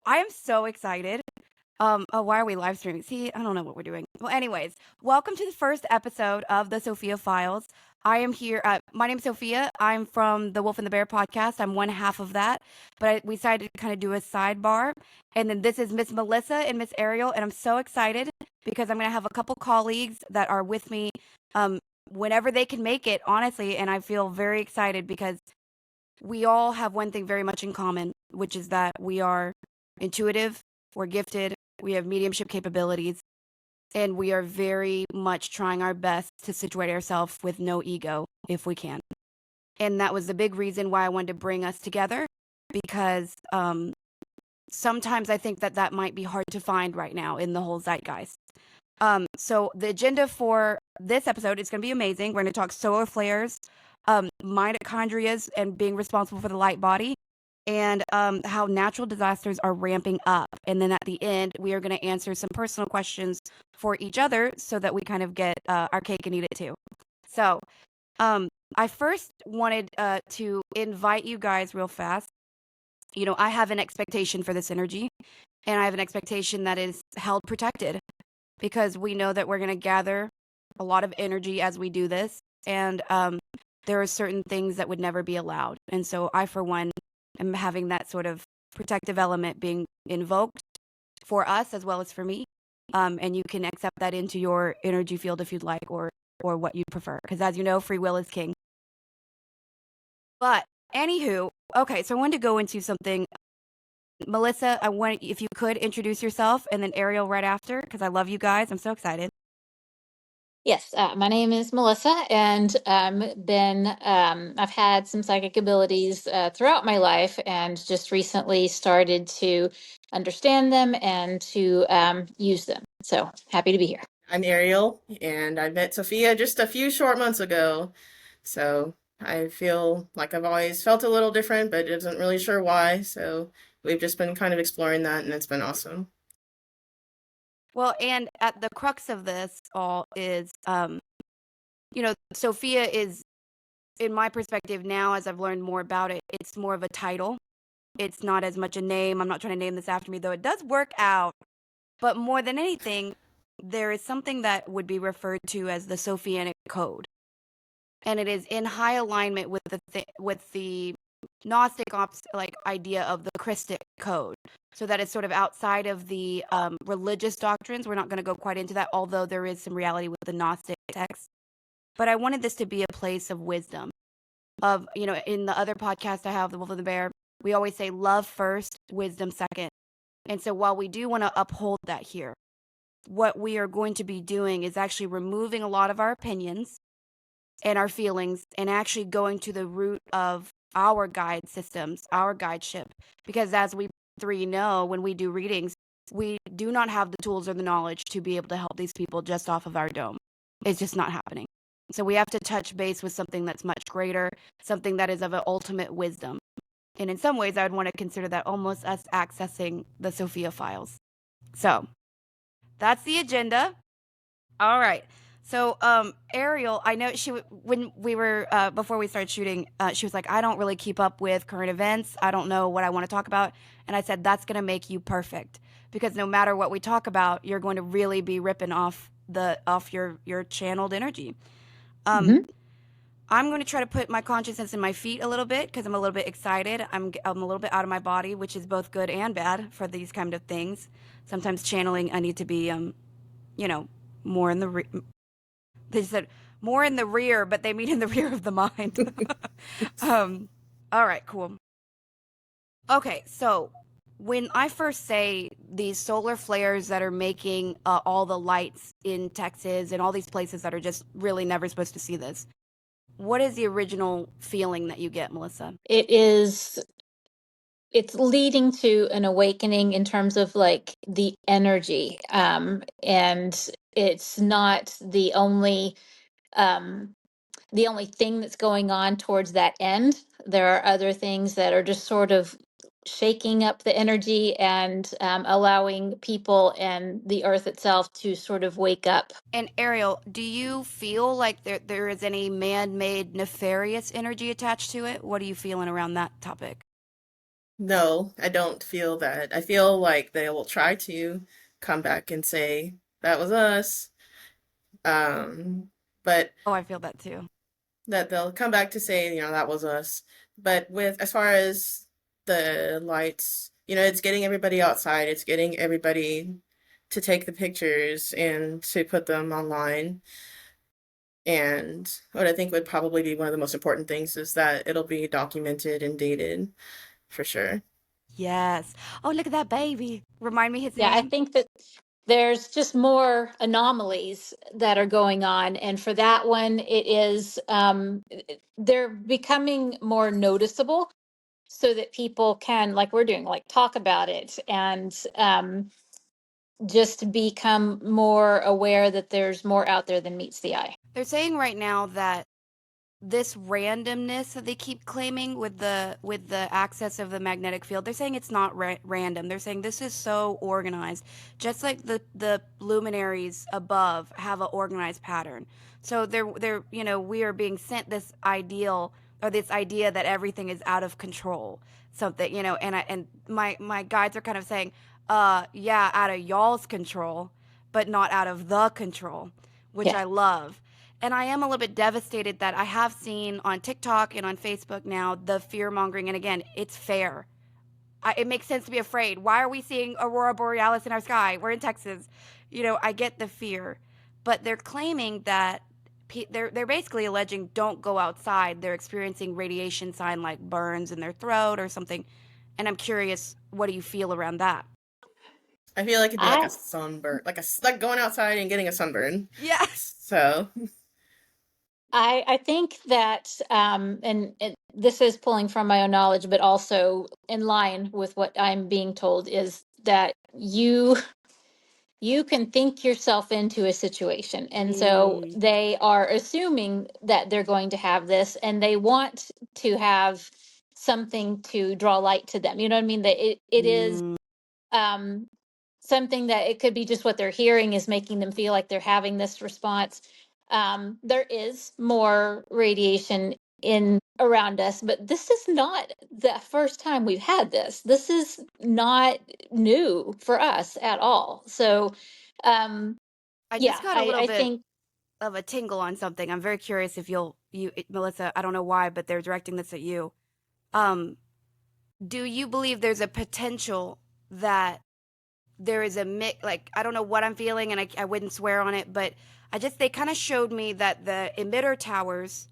I am so excited. Why are we live streaming? See, I don't know what we're doing. Well, anyways, welcome to the first episode of the Sophia Files. I am here. My name's Sophia. I'm from the Wolf and the Bear podcast. I'm one half of that, but we decided to kind of do a sidebar. And then this is Miss Melissa and Miss Ariel, and I'm so excited because I'm going to have a couple colleagues that are with me whenever they can make it, honestly. And I feel very excited because we all have one thing very much in common, which is that we are intuitive, we're gifted, we have mediumship capabilities, and we are very much trying our best to situate ourselves with no ego if we can. And that was the big reason why I wanted to bring us together, because sometimes I think that might be hard to find right now in the whole zeitgeist. So the agenda for this episode is going to be amazing. We're going to talk solar flares, mitochondria and being responsible for the light body, and how natural disasters are ramping up. And then at the end, we are going to answer some personal questions for each other so that we kind of get our cake and eat it too. So I first wanted to invite you guys real fast. You know, I have an expectation for this energy, and I have an expectation that is held protected, because we know that we're going to gather a lot of energy as we do this. And there are certain things that would never be allowed. And so I, for one, am having that sort of protective element being invoked for us as well as for me. And you can accept that into your energy field if you'd like, or what you prefer. Because as you know, free will is king. But anywho, okay, so I wanted to go into something. Melissa, I want, if you could introduce yourself, and then Ariel right after, because I love you guys. I'm so excited. Yes, my name is Melissa, and I've had some psychic abilities throughout my life, and just recently started to understand them and to use them. So happy to be here. I'm Ariel, and I met Sophia just a few short months ago. So I feel like I've always felt a little different, but isn't really sure why. So we've just been kind of exploring that, and it's been awesome. Well, and at the crux of this all is, you know, Sophia is, in my perspective now, as I've learned more about it, it's more of a title. It's not as much a name. I'm not trying to name this after me, though it does work out. But more than anything, there is something that would be referred to as the Sophianic code. And it is in high alignment with the Gnostic idea of the Christic code. So that is sort of outside of the religious doctrines. We're not going to go quite into that, although there is some reality with the Gnostic text. But I wanted this to be a place of wisdom. Of, you know, in the other podcast I have, The Wolf and the Bear, we always say love first, wisdom second. And so while we do want to uphold that here, what we are going to be doing is actually removing a lot of our opinions and our feelings, and actually going to the root of our guide systems, our guideship. Because as we three know, when we do readings, we do not have the tools or the knowledge to be able to help these people just off of our dome. It's just not happening. So we have to touch base with something that's much greater, something that is of an ultimate wisdom. And in some ways, I would want to consider that almost us accessing the Sophia Files. So that's the agenda. All right. So, Ariel, I know when we were, before we started shooting, she was like, I don't really keep up with current events. I don't know what I want to talk about. And I said, that's going to make you perfect, because no matter what we talk about, you're going to really be ripping off your channeled energy. I'm going to try to put my consciousness in my feet a little bit, because I'm a little bit excited. I'm a little bit out of my body, which is both good and bad for these kind of things. Sometimes channeling, I need to be, you know, more in the they said more in the rear, but they mean in the rear of the mind. All right, cool. Okay, so when I first say these solar flares that are making all the lights in Texas and all these places that are just really never supposed to see this, what is the original feeling that you get, Melissa? It's leading to an awakening in terms of like the energy, and it's not the only thing that's going on towards that end. There are other things that are just sort of shaking up the energy and allowing people and the earth itself to sort of wake up. And Ariel, do you feel like there is any man-made nefarious energy attached to it? What are you feeling around that topic? No, I don't feel that. I feel like they will try to come back and say that was us. Um, but Oh, I feel that too. that they'll come back to say, that was us. But with as far as the lights, it's getting everybody outside, it's getting everybody to take the pictures and to put them online. And what I think would probably be one of the most important things is that it'll be documented and dated for sure. Yes. Oh, look at that baby. Remind me his Yeah, I name. think that there's just more anomalies that are going on. And for that one, it is, they're becoming more noticeable so that people can, like we're doing, like talk about it and just become more aware that there's more out there than meets the eye. They're saying right now that this randomness that they keep claiming with the access of the magnetic field, they're saying it's not random. They're saying this is so organized, just like the luminaries above have an organized pattern. So they're we are being sent this ideal, or this idea that everything is out of control, something, and my guides are kind of saying, yeah, out of y'all's control, but not out of the control, which Yeah. I love. And I am a little bit devastated that I have seen on TikTok and on Facebook now the fear mongering. And again, it's fair. It makes sense to be afraid. Why are we seeing aurora borealis in our sky? We're in Texas. I get the fear, but they're claiming that they're basically alleging don't go outside. They're experiencing radiation sign like burns in their throat or something. And I'm curious, what do you feel around that? I feel like it'd be like I a sunburn, like going outside and getting a sunburn. Yeah. So I think that, this is pulling from my own knowledge, but also in line with what I'm being told, is that you can think yourself into a situation. And so Mm, they are assuming that they're going to have this and they want to have something to draw light to them. You know what I mean? That it is mm. um, something that it could be just what they're hearing is making them feel like they're having this response. There is more radiation in around us, but this is not the first time we've had this. This is not new for us at all. So, um, I yeah, just got a little I bit think of a tingle on something. I'm very curious if Melissa, I don't know why, but they're directing this at you. Um, do you believe there's a potential that there is a mix? Like, I don't know what I'm feeling, and I wouldn't swear on it, but they kind of showed me that the emitter towers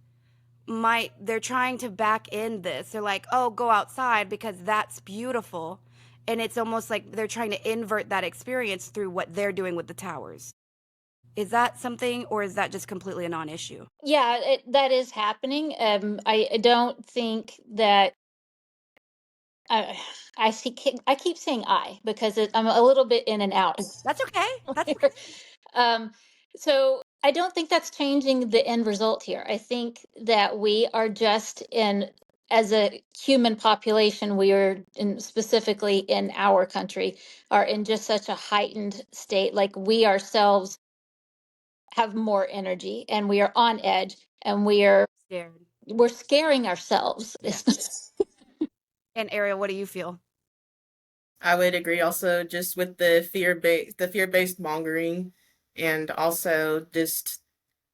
they're trying to back in this. They're like, oh, go outside because that's beautiful. And it's almost like they're trying to invert that experience through what they're doing with the towers. Is that something, or is that just completely a non-issue? yeah, that is happening. I don't think that I I keep saying I because I'm a little bit in and out. That's okay. That's okay. um, so I don't think that's changing the end result here. I think that we are just in, as a human population, we are in, specifically in our country, are in just such a heightened state. Like we ourselves have more energy and we are on edge and Scared. we're scaring ourselves. Yeah. And Ariel, what do you feel? I would agree also just with the fear based mongering, and also just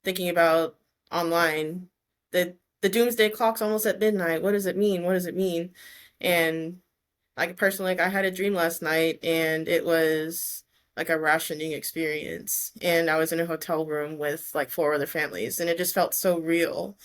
thinking about online, the doomsday clock's almost at midnight. What does it mean? What does it mean? And like personally, like I had a dream last night and it was like a rationing experience, and I was in a hotel room with like four other families, and it just felt so real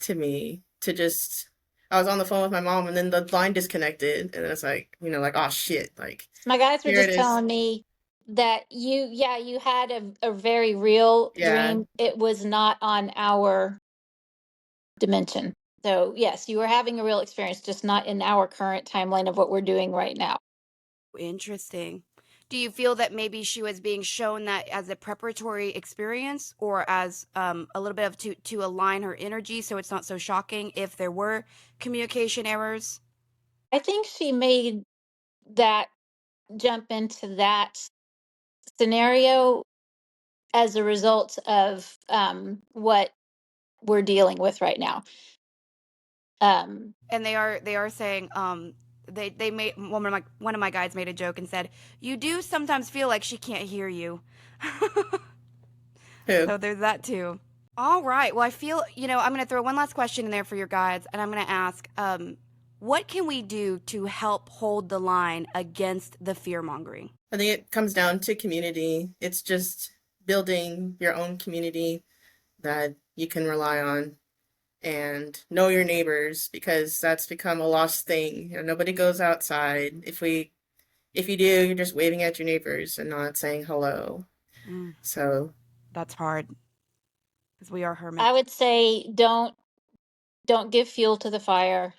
to me to just I was on the phone with my mom and then the line disconnected and it's like, like, oh shit, like My guys were here it just is. telling me that you had a very real Yeah. dream. It was not on our dimension. So, yes, you were having a real experience, just not in our current timeline of what we're doing right now. Interesting. Do you feel that maybe she was being shown that as a preparatory experience, or as a little bit of to align her energy so it's not so shocking if there were communication errors? I think she made that jump into that scenario as a result of what we're dealing with right now. Um, And they are saying they made one of my guides made a joke and said, "You do sometimes feel like she can't hear you." Who? So there's that too. All right. Well, I feel, I'm going to throw one last question in there for your guides, and I'm going to ask, what can we do to help hold the line against the fear mongering? I think it comes down to community. It's just building your own community that you can rely on, and know your neighbors, because that's become a lost thing. Nobody goes outside. If you do, you're just waving at your neighbors and not saying hello. So That's hard because we are hermits. I would say don't give fuel to the fire.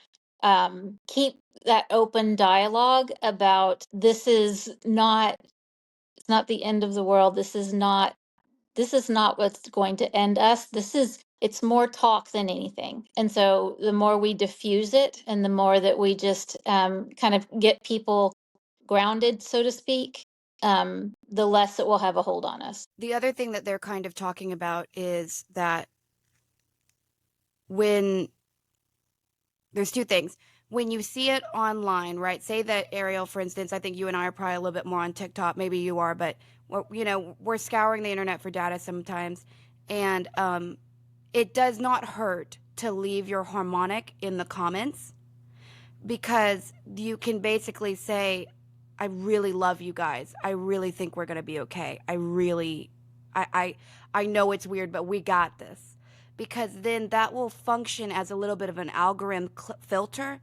Keep that open dialogue about this is not, it's not the end of the world. This is not what's going to end us. It's more talk than anything. And so the more we diffuse it and the more that we just kind of get people grounded, so to speak, the less it will have a hold on us. The other thing that they're kind of talking about is that when there's two things. When you see it online, right? Say that Ariel, for instance, I think you and I are probably a little bit more on TikTok. Maybe you are, but we're scouring the internet for data sometimes, and it does not hurt to leave your harmonic in the comments, because you can basically say, I really love you guys. I really think we're going to be okay. I know it's weird, but we got this. Because then that will function as a little bit of an algorithm filter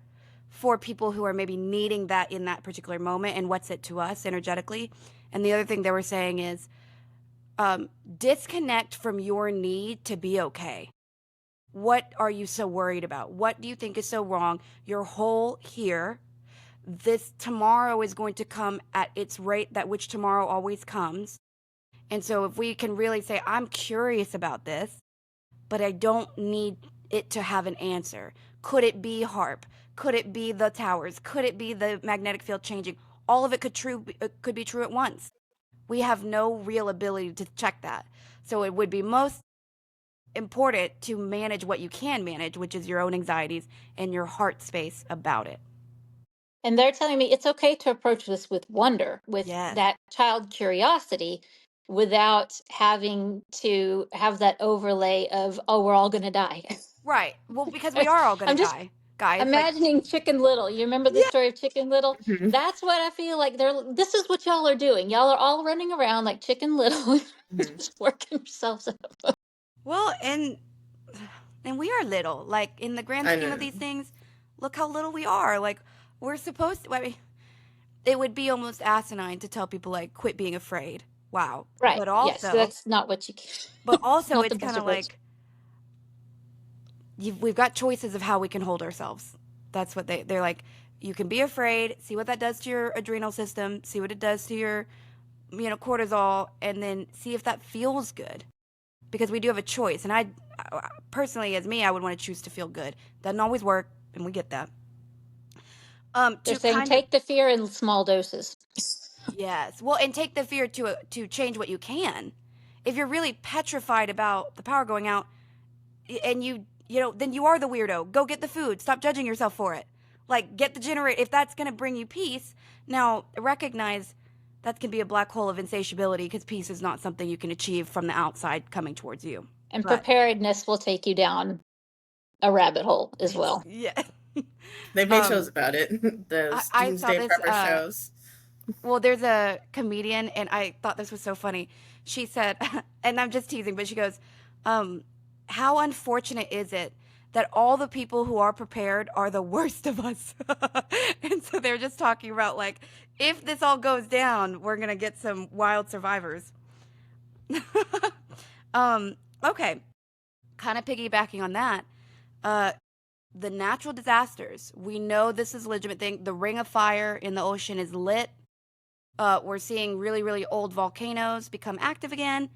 for people who are maybe needing that in that particular moment, and what's it to us energetically. And the other thing they were saying is disconnect from your need to be okay. What are you so worried about? What do you think is so wrong? You're whole here. This tomorrow is going to come at its rate that which tomorrow always comes. And so if we can really say, I'm curious about this, but I don't need it to have an answer. Could it be HARP? Could it be the towers? Could it be the magnetic field changing? All of it could be true at once. We have no real ability to check that. So it would be most important to manage what you can manage, which is your own anxieties and your heart space about it. And they're telling me it's okay to approach this with wonder, with that child curiosity, without having to have that overlay of, oh, we're all going to die. Right. Well, because we are all going to die, guys. Imagining Chicken Little. You remember the story of Chicken Little? Mhm. That's what I feel like this is what y'all are doing. Y'all are all running around like Chicken Little, just working yourselves up. Well, and we are little. Like, in the grand scheme of these things, look how little we are. Like, we're supposed to, I mean, it would be almost asinine to tell people, like, quit being afraid. Wow. Right. But also, yes, that's not what you can. But also, it's kind of like, we've got choices of how we can hold ourselves. That's what they're like. You can be afraid, see what that does to your adrenal system, see what it does to your, cortisol, and then see if that feels good. Because we do have a choice. And I personally, as me, I would want to choose to feel good. Doesn't always work, and we get that. They're saying take the fear in small doses. Yes. Well, and take the fear to change what you can. If you're really petrified about the power going out, and then you are the weirdo. Go get the food. Stop judging yourself for it. Like, get the generator. If that's going to bring you peace, now recognize that can be a black hole of insatiability, because peace is not something you can achieve from the outside coming towards you. And preparedness will take you down a rabbit hole as well. Yeah. They make shows about it. Those Doomsday Prepper shows. Well, there's a comedian, and I thought this was so funny. She said, and I'm just teasing, but she goes, how unfortunate is it that all the people who are prepared are the worst of us? And so they're just talking about, like, if this all goes down, we're going to get some wild survivors. Okay. Kind of piggybacking on that. The natural disasters. We know this is a legitimate thing. The ring of fire in the ocean is lit. We're seeing really, really old volcanoes become active again.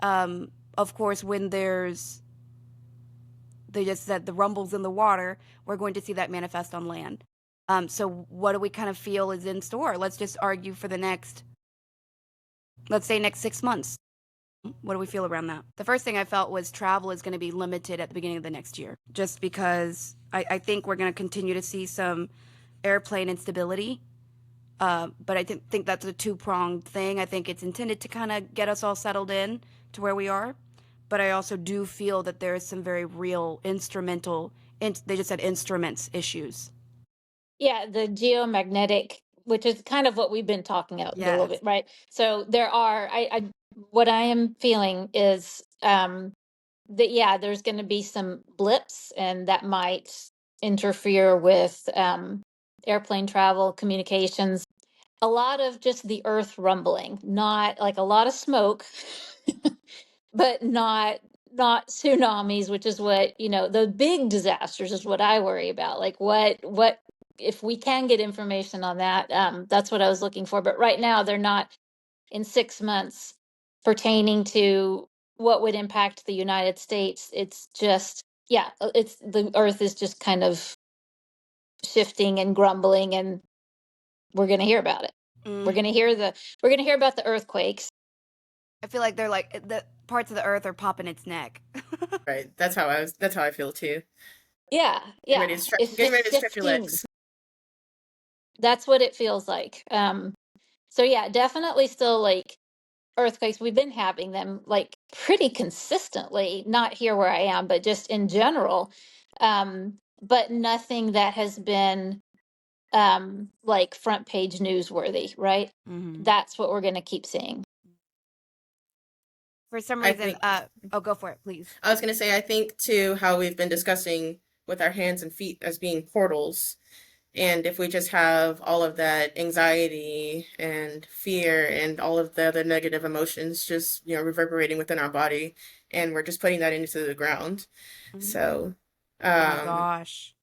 Of course, when they just said the rumbles in the water, we're going to see that manifest on land. So what do we kind of feel is in store? Let's just argue for the next 6 months. What do we feel around that? The first thing I felt was travel is going to be limited at the beginning of the next year, just because I think we're going to continue to see some airplane instability. But I think that's a two-pronged thing. I think it's intended to kind of get us all settled in to where we are. But I also do feel that there is some very real they just said instruments issues. Yeah, the geomagnetic, which is kind of what we've been talking about a little bit, right? So there are, what I am feeling is that, yeah, there's going to be some blips, and that might interfere with airplane travel, communications, a lot of just the earth rumbling, not like a lot of smoke, but not tsunamis, which is what, the big disasters is what I worry about. Like what if we can get information on that, that's what I was looking for. But right now they're not in 6 months pertaining to what would impact the United States. It's just, yeah, it's the earth is just kind of shifting and grumbling, and we're going to hear about it. We're going to hear about the earthquakes. I feel like they're like the parts of the earth are popping its neck. Right. That's how I feel too. Yeah. Getting ready to stretch your legs. That's what it feels like. So yeah, definitely still like earthquakes. We've been having them like pretty consistently, not here where I am, but just in general. But nothing that has been like front page newsworthy, right? Mm-hmm. That's what we're going to keep seeing. For some reason, go for it, please. I was going to say, I think too, how we've been discussing with our hands and feet as being portals. And if we just have all of that anxiety and fear and all of the other negative emotions just, reverberating within our body, and we're just putting that into the ground. Mm-hmm. So, oh my gosh.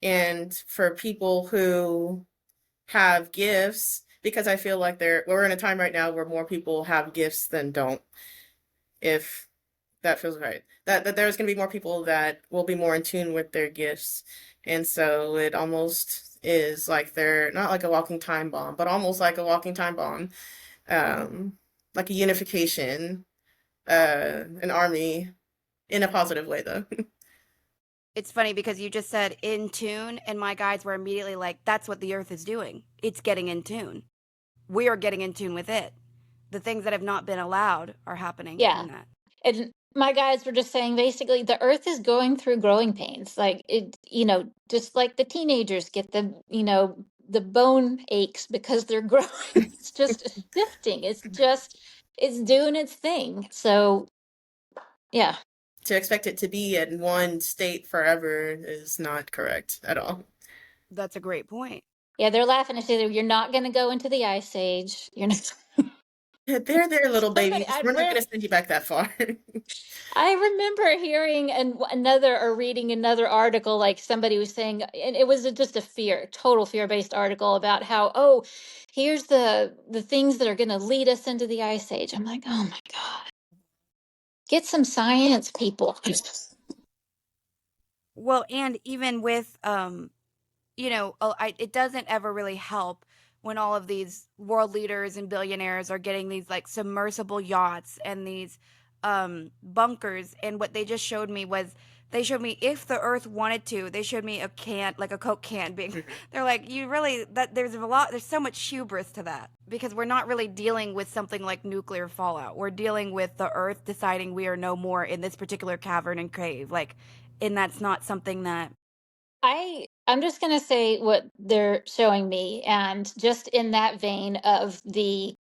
And for people who have gifts, because I feel like we're in a time right now where more people have gifts than don't. If that feels right. That there's going to be more people that will be more in tune with their gifts. And so it almost is like they're not like a walking time bomb, but almost like a walking time bomb. Like a unification, an army, in a positive way though. It's funny because you just said in tune, and my guides were immediately like, that's what the earth is doing. It's getting in tune. We are getting in tune with it. The things that have not been allowed are happening in that. And my guides were just saying basically the earth is going through growing pains. Like it, just like the teenagers get the bone aches because they're growing. It's just shifting. It's doing its thing. So yeah. To expect it to be in one state forever is not correct at all. That's a great point. Yeah, they're laughing and saying, you're not going to go into the ice age. You're not. They're little babies. We're not going to send you back that far. I remember hearing reading another article, like somebody was saying, and it was just a total fear-based article about how, here's the things that are going to lead us into the ice age. I'm like, oh my God. Get some science, people. Well, and even with, it doesn't ever really help when all of these world leaders and billionaires are getting these like submersible yachts and these bunkers. And what they just showed me was they showed me if the earth wanted to, they showed me a can, like a Coke can being, they're like, there's so much hubris to that because we're not really dealing with something like nuclear fallout. We're dealing with the earth deciding we are no more in this particular cavern and cave. And that's not something that I'm just going to say what they're showing me. And just in that vein of the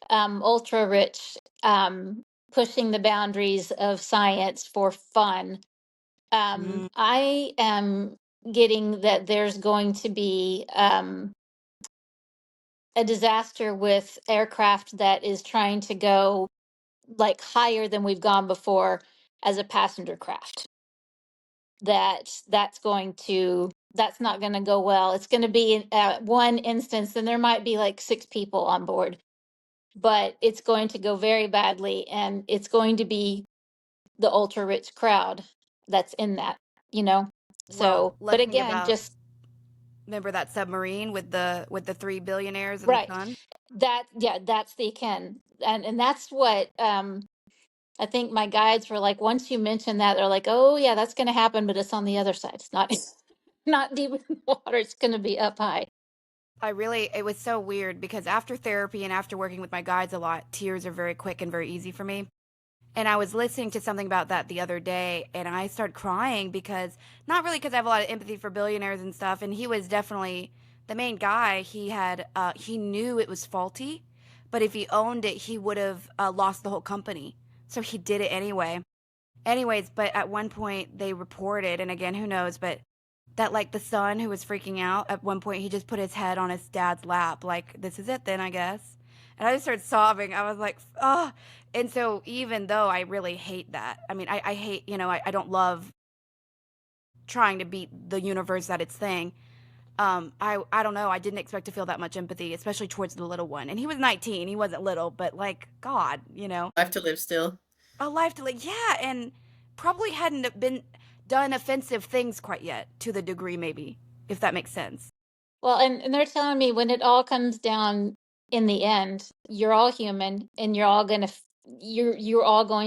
ultra rich pushing the boundaries of science for fun, I am getting that there's going to be a disaster with aircraft that is trying to go like higher than we've gone before as a passenger craft. That's not going to go well. It's going to be one instance, and there might be like 6 people on board, but it's going to go very badly, and it's going to be the ultra rich crowd that's in that, So, but again, just remember that submarine with the 3 billionaires and right. the sun? That's the Ken, and that's what I think my guides were like. Once you mention that, they're like, "Oh yeah, that's going to happen," but it's on the other side. It's not deep in the water. It's going to be up high. It was so weird because after therapy and after working with my guides a lot, tears are very quick and very easy for me. And I was listening to something about that the other day, and I started crying because, not really because I have a lot of empathy for billionaires and stuff, and he was definitely the main guy. He knew it was faulty, but if he owned it, he would have lost the whole company. So he did it anyway. Anyways, but at one point they reported, and again, who knows, but that like the son who was freaking out at one point, he just put his head on his dad's lap, like, this is it then, I guess. And I just started sobbing. I was like, oh. And so even though I really hate that, I mean, I hate, I don't love trying to beat the universe at its thing. I don't know. I didn't expect to feel that much empathy, especially towards the little one. And he was 19. He wasn't little, but like, God, Life to live still. a life to like, yeah. And probably hadn't been done offensive things quite yet to the degree, maybe, if that makes sense. Well, and they're telling me when it all comes down in the end, you're all human, and you're all going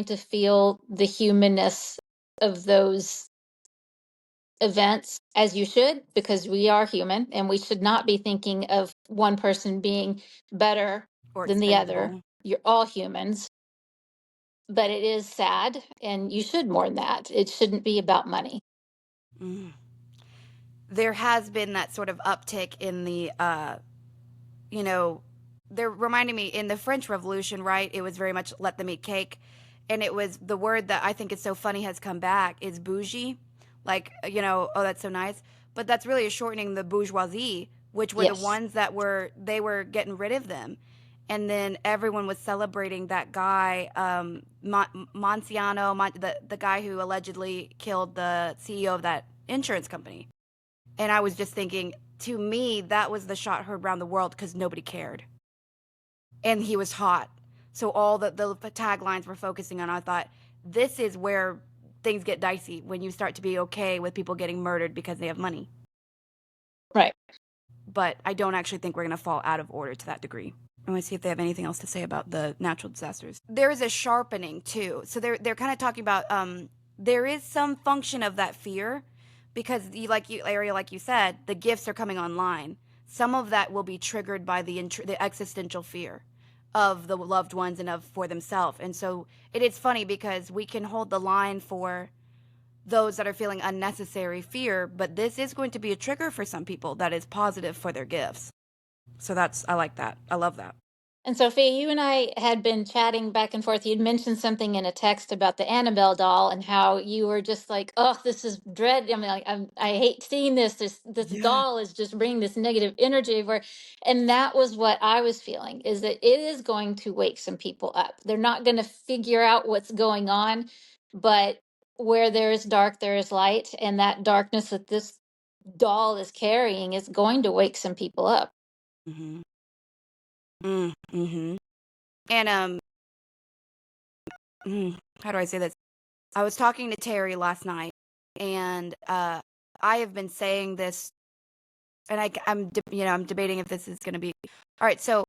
to feel the humanness of those events, as you should, because we are human, and we should not be thinking of one person being better Or than the other. expendable. You're all humans, but it is sad, and you should mourn that. It shouldn't be about money. Mm. There has been that sort of uptick in the, they're reminding me in the French Revolution, right? It was very much let them eat cake. And it was the word that I think is so funny has come back is bougie. Like, oh, that's so nice. But that's really shortening the bourgeoisie, which were the Yes. ones they were getting rid of them. And then everyone was celebrating that guy, Monsiano, the guy who allegedly killed the CEO of that insurance company. And I was just thinking, to me, that was the shot heard around the world because nobody cared. And he was hot. So all the taglines were focusing on, I thought, this is where things get dicey, when you start to be okay with people getting murdered because they have money. Right. But I don't actually think we're going to fall out of order to that degree. I want to see if they have anything else to say about the natural disasters. There is a sharpening too. So they're kind of talking about there is some function of that fear because Ariel, like you said, the gifts are coming online. Some of that will be triggered by the existential fear of the loved ones and for themselves. And so it is funny because we can hold the line for those that are feeling unnecessary fear, but this is going to be a trigger for some people that is positive for their gifts. So I like that. I love that. And Sophia, you and I had been chatting back and forth. You'd mentioned something in a text about the Annabelle doll and how you were just like, "Oh, this is dread." I mean, like, I hate seeing this. This doll is just bringing this negative energy everywhere. And that was what I was feeling, is that it is going to wake some people up. They're not going to figure out what's going on, but where there is dark, there is light, and that darkness that this doll is carrying is going to wake some people up. Mm-hmm. Mm-hmm. And how do I say this? I was talking to Terry last night, and I have been saying this, and I'm debating if this is going to be all right. So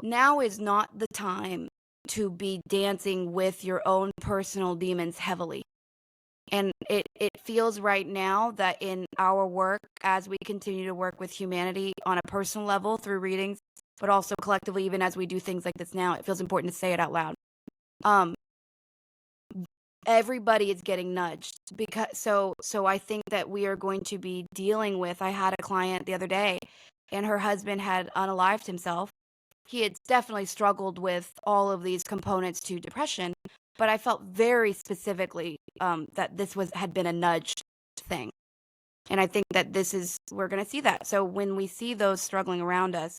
now is not the time to be dancing with your own personal demons heavily. And it feels right now that in our work, as we continue to work with humanity on a personal level through readings, but also collectively, even as we do things like this now, it feels important to say it out loud. Everybody is getting nudged because so I think that we are going to be dealing with. I had a client the other day, and her husband had unalived himself. He had definitely struggled with all of these components to depression, but I felt very specifically that this had been a nudged thing. And I think that we're going to see that. So when we see those struggling around us,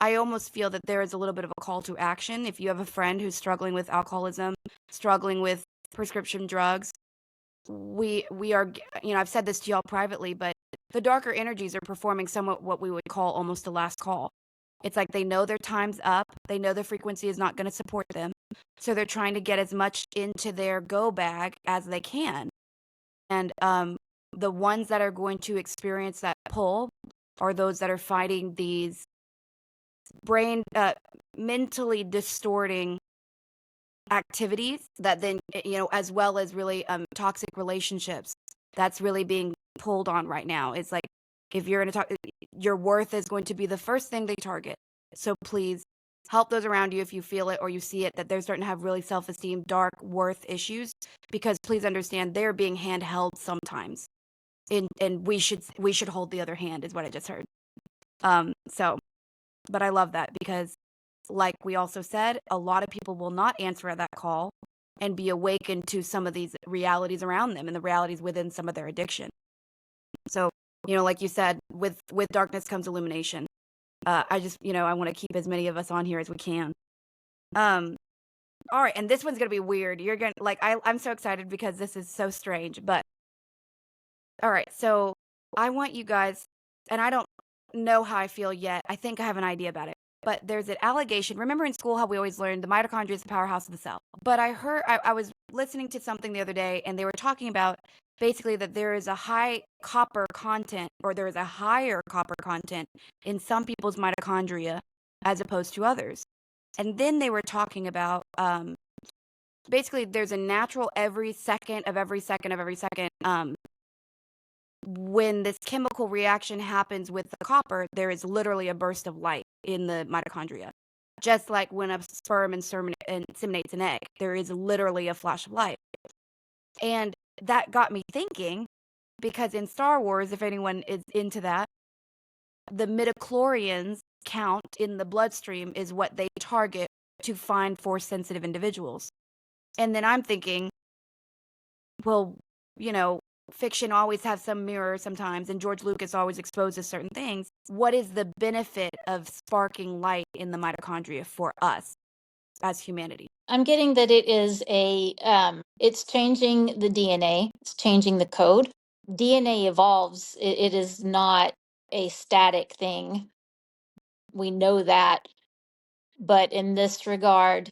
I almost feel that there is a little bit of a call to action. If you have a friend who's struggling with alcoholism, struggling with prescription drugs, we are, I've said this to y'all privately, but the darker energies are performing somewhat what we would call almost a last call. It's like they know their time's up. They know the frequency is not going to support them. So they're trying to get as much into their go bag as they can. And the ones that are going to experience that pull are those that are fighting these mentally distorting activities that then, as well as really toxic relationships that's really being pulled on right now. It's like, if you're going to talk, your worth is going to be the first thing they target. So please help those around you if you feel it or you see it, that they're starting to have really self-esteem, dark worth issues, because please understand they're being handheld sometimes. And we should hold the other hand, is what I just heard. But I love that, because like we also said, a lot of people will not answer that call and be awakened to some of these realities around them and the realities within some of their addiction. So, like you said, with darkness comes illumination. I just, I want to keep as many of us on here as we can. All right, and this one's gonna be weird. You're gonna I'm so excited because this is so strange. But all right, so I want you guys, and I don't know how I feel yet. I think I have an idea about it. But there's an allegation. Remember in school how we always learned the mitochondria is the powerhouse of the cell? But I was listening to something the other day, and they were talking about basically that there is a high copper content, or there is a higher copper content in some people's mitochondria as opposed to others. And then they were talking about basically there's a natural every second of every second of every second. When this chemical reaction happens with the copper, there is literally a burst of light in the mitochondria. Just like when a sperm inseminates an egg, there is literally a flash of light. And that got me thinking, because in Star Wars, if anyone is into that, the midichlorians count in the bloodstream is what they target to find Force-sensitive individuals. And then I'm thinking, well, fiction always has some mirror sometimes, and George Lucas always exposes certain things. What is the benefit of sparking light in the mitochondria for us as humanity? I'm getting that it is it's changing the DNA, it's changing the code. DNA evolves, it is not a static thing. We know that. But in this regard,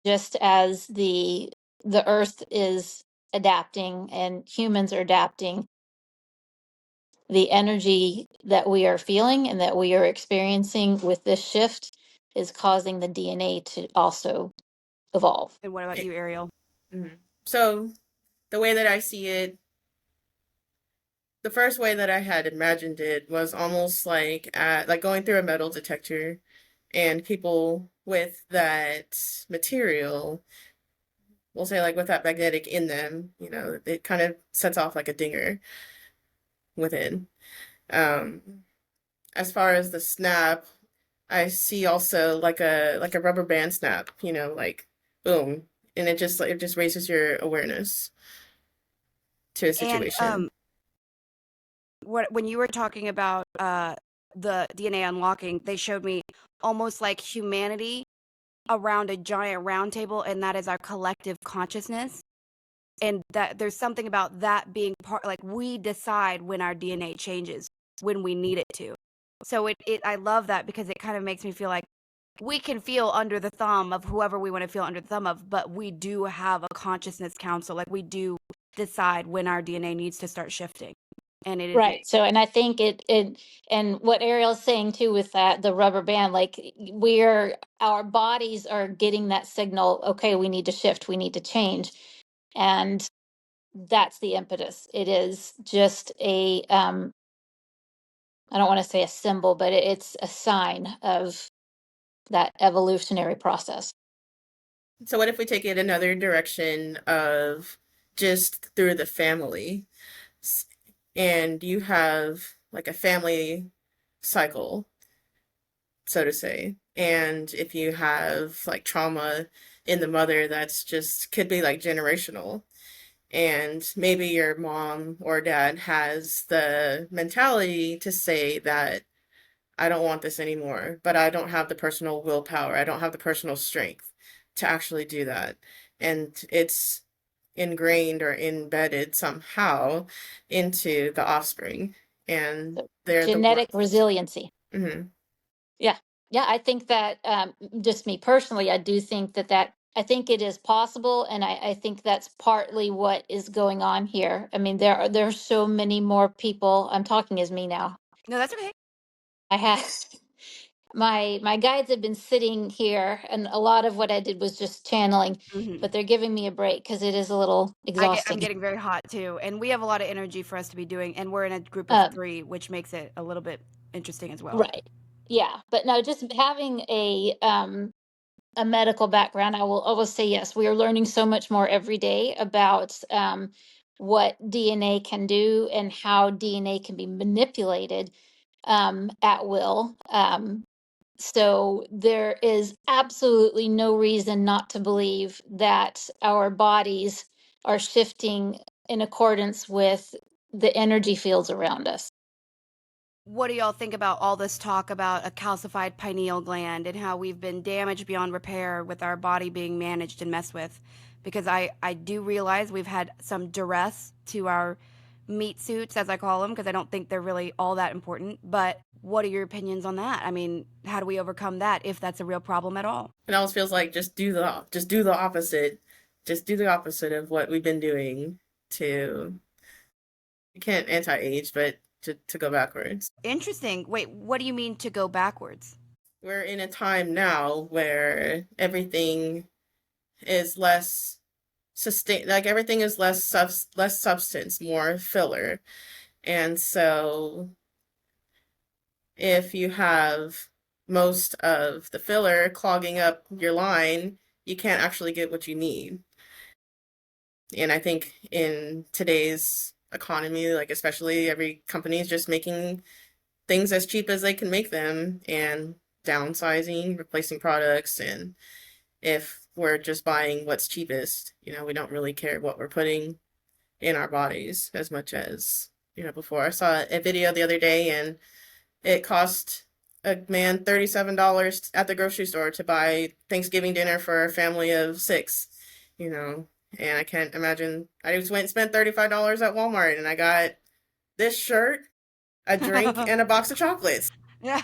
just as the earth is adapting and humans are adapting, the energy that we are feeling and that we are experiencing with this shift is causing the DNA to also evolve. And what about you, Ariel? Mm-hmm. So the way that I see it, the first way that I had imagined it was almost like going through a metal detector, and people with that material, we'll say like with that magnetic in them, it kind of sets off like a dinger within. As far as the snap, I see also like a rubber band snap, like boom, and it just raises your awareness to a situation. And when you were talking about the DNA unlocking, they showed me almost like humanity around a giant round table, and that is our collective consciousness. And that there's something about that being part, like we decide when our DNA changes, when we need it to. So I love that, because it kind of makes me feel like we can feel under the thumb of whoever we want to feel under the thumb of, but we do have a consciousness council. Like we do decide when our DNA needs to start shifting. And it is right. So, and I think it and what Ariel's saying too with that, the rubber band, like our bodies are getting that signal, okay, we need to shift, we need to change. And that's the impetus. It is just I don't want to say a symbol, but it's a sign of that evolutionary process. So what if we take it another direction of just through the family, and you have like a family cycle, so to say, and if you have like trauma in the mother, that's just could be like generational, and maybe your mom or dad has the mentality to say that I don't want this anymore, but I don't have the personal willpower, I don't have the personal strength to actually do that. And it's ingrained or embedded somehow into the offspring. And they're genetic resiliency. Mm-hmm. Yeah, I think that just me personally, I do think that I think it is possible, and I think that's partly what is going on here. I mean, there are so many more people. I'm talking as me now. No, that's okay. I have my guides have been sitting here, and a lot of what I did was just channeling, but they're giving me a break because it is a little exhausting. I'm getting very hot too, and we have a lot of energy for us to be doing, and we're in a group of 3, which makes it a little bit interesting as well. Right. Yeah. But no, just having a medical background, I will say yes. We are learning so much more every day about what DNA can do and how DNA can be manipulated at will. So there is absolutely no reason not to believe that our bodies are shifting in accordance with the energy fields around us. What do y'all think about all this talk about a calcified pineal gland and how we've been damaged beyond repair with our body being managed and messed with? Because I do realize we've had some duress to our meat suits, as I call them, because I don't think they're really all that important. But what are your opinions on that? I mean, how do we overcome that if that's a real problem at all? It almost feels like just do the opposite. Just do the opposite of what we've been doing to, you can't anti-age, but to go backwards. Interesting. Wait, what do you mean to go backwards? We're in a time now where everything is less everything is less substance, more filler. And so if you have most of the filler clogging up your line, you can't actually get what you need. And I think in today's economy, like especially every company is just making things as cheap as they can make them and downsizing, replacing products. And if we're just buying what's cheapest, we don't really care what we're putting in our bodies as much as, before. I saw a video the other day and it cost a man $37 at the grocery store to buy Thanksgiving dinner for a family of 6, and I can't imagine. I just went and spent $35 at Walmart and I got this shirt, a drink, and a box of chocolates. Yeah.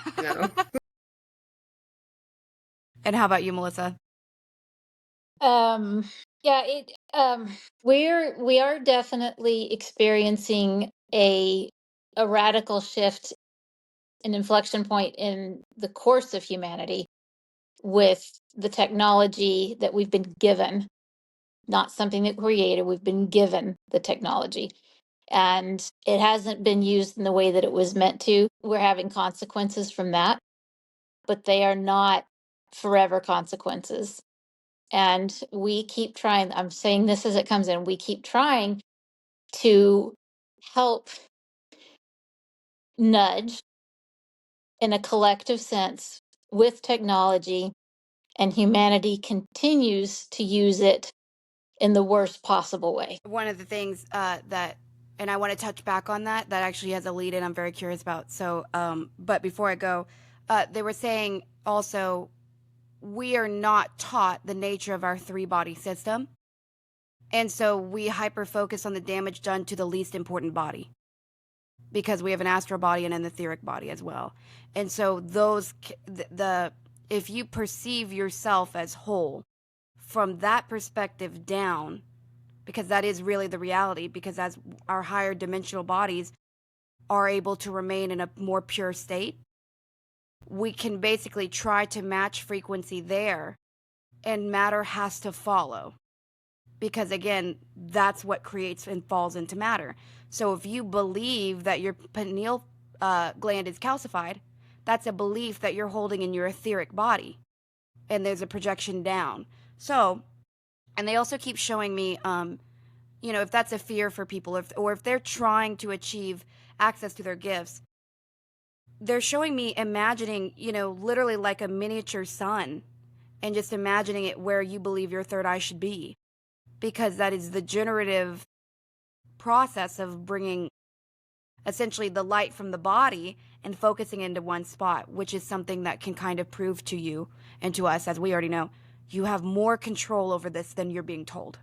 And how about you, Melissa? We are definitely experiencing a radical shift, an inflection point in the course of humanity with the technology that we've been given, not something that created. We've been given the technology and it hasn't been used in the way that it was meant to. We're having consequences from that, but they are not forever consequences. And we keep trying. I'm saying this as it comes in. We keep trying to help nudge in a collective sense with technology, and humanity continues to use it in the worst possible way. One of the things and I want to touch back on that actually has a lead in I'm very curious about. So, but before I go, they were saying also we are not taught the nature of our 3-body system. And so we hyper focus on the damage done to the least important body because we have an astral body and an etheric body as well. And so if you perceive yourself as whole from that perspective down, because that is really the reality, because as our higher dimensional bodies are able to remain in a more pure state, we can basically try to match frequency there, and matter has to follow. Because again, that's what creates and falls into matter. So if you believe that your pineal gland is calcified, that's a belief that you're holding in your etheric body. And there's a projection down. So, and they also keep showing me, if that's a fear for people, or if they're trying to achieve access to their gifts, they're showing me imagining, literally like a miniature sun, and just imagining it where you believe your third eye should be. Because that is the generative process of bringing essentially the light from the body and focusing into one spot, which is something that can kind of prove to you and to us, as we already know, you have more control over this than you're being told.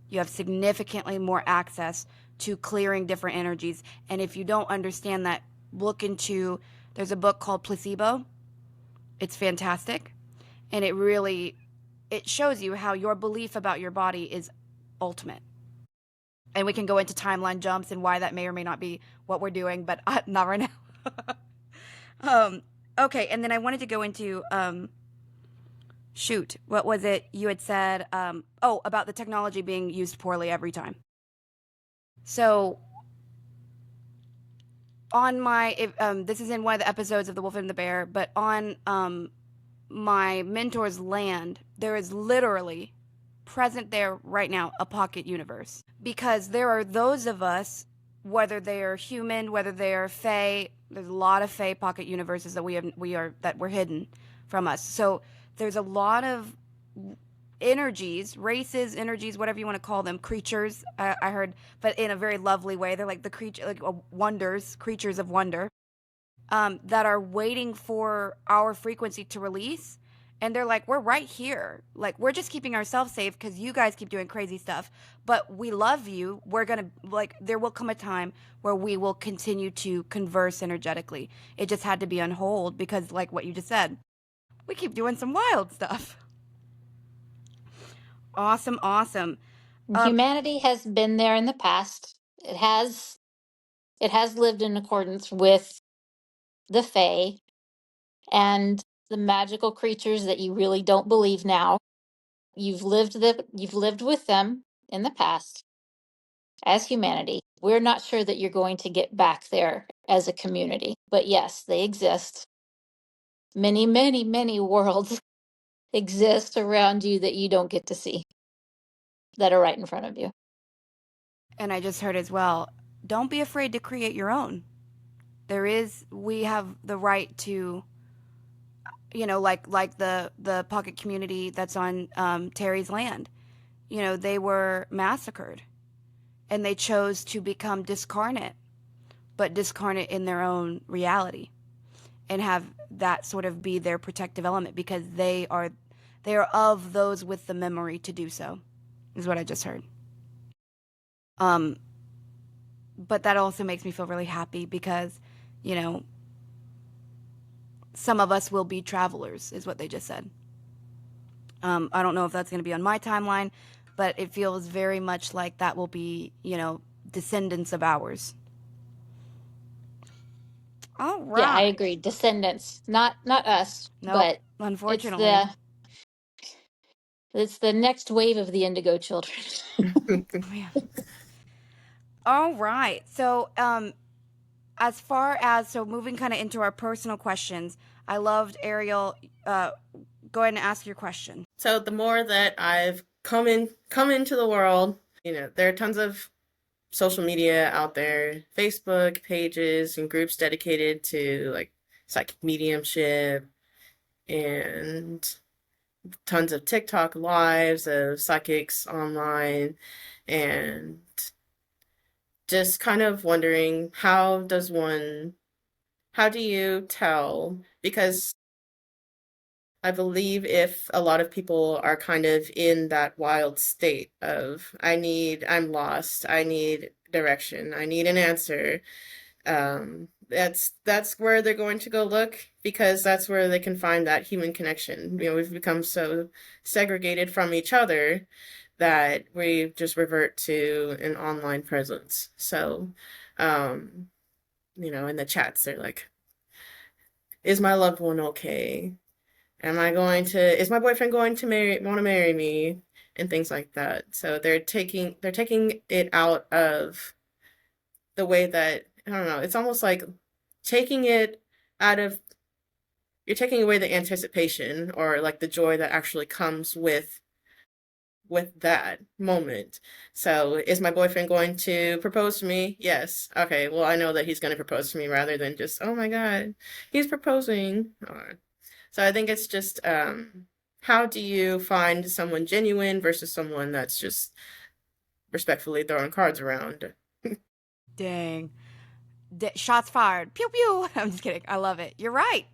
You have significantly more access to clearing different energies. And if you don't understand that, look into, there's a book called Placebo. It's fantastic. And it shows you how your belief about your body is ultimate. And we can go into timeline jumps and why that may or may not be what we're doing, but not right now. Okay, and then I wanted to go into, what was it you had said? About the technology being used poorly every time. So on my this is in one of the episodes of The Wolf and the Bear, but on my mentor's land, there is literally present there right now a pocket universe, because there are those of us, whether they are human, whether they are fae. There's a lot of fae pocket universes that we're hidden from us. So there's a lot of energies, races, energies, whatever you want to call them, creatures. I heard, but in a very lovely way. They're like the creature, like wonders, creatures of wonder, that are waiting for our frequency to release. And they're like, we're right here. Like, we're just keeping ourselves safe because you guys keep doing crazy stuff. But we love you. We're going to, like, there will come a time where we will continue to converse energetically. It just had to be on hold because, like what you just said, we keep doing some wild stuff. Awesome, awesome. Humanity has been there in the past. It has lived in accordance with the Fae and the magical creatures that you really don't believe now. You've lived with them in the past as humanity. We're not sure that you're going to get back there as a community, but yes, they exist. Many, many, many worlds exist around you that you don't get to see, that are right in front of you. And I just heard as well, don't be afraid to create your own. We have the right to, like the pocket community that's on Terry's land. They were massacred and they chose to become discarnate, but discarnate in their own reality, and have that sort of be their protective element because they are of those with the memory to do so, is what I just heard. But that also makes me feel really happy because, some of us will be travelers, is what they just said. I don't know if that's going to be on my timeline, but it feels very much like that will be, descendants of ours. All right. Yeah, I agree. Descendants, not us, Nope, but unfortunately. it's the next wave of the indigo children. Yeah. All right. So, as far as moving kind of into our personal questions, I loved Ariel. Go ahead and ask your question. So the more that I've come into the world, there are tons of social media out there, Facebook pages and groups dedicated to like psychic mediumship, and tons of TikTok lives of psychics online, and just kind of wondering how do you tell, because I believe if a lot of people are kind of in that wild state of I'm lost, I need direction, I need an answer, that's where they're going to go look, because that's where they can find that human connection. We've become so segregated from each other that we just revert to an online presence. So, in the chats, they're like, is my loved one okay? Is my boyfriend going to want to marry me? And things like that. So they're taking it out of the way that, I don't know, it's almost like taking it out of, you're taking away the anticipation or like the joy that actually comes with that moment. So is my boyfriend going to propose to me? Yes. Okay, well, I know that he's going to propose to me, rather than just, oh my God, he's proposing. So I think it's just, how do you find someone genuine versus someone that's just respectfully throwing cards around? Dang. Shots fired. Pew pew. I'm just kidding. I love it. You're right.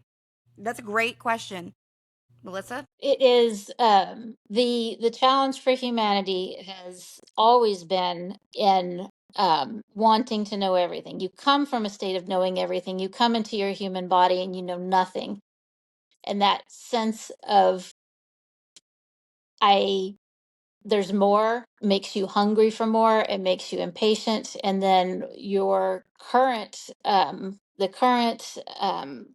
That's a great question. Melissa? It is the challenge for humanity has always been in wanting to know everything. You come from a state of knowing everything. You come into your human body and you know nothing. And that sense of there's more makes you hungry for more. It makes you impatient, and then your the current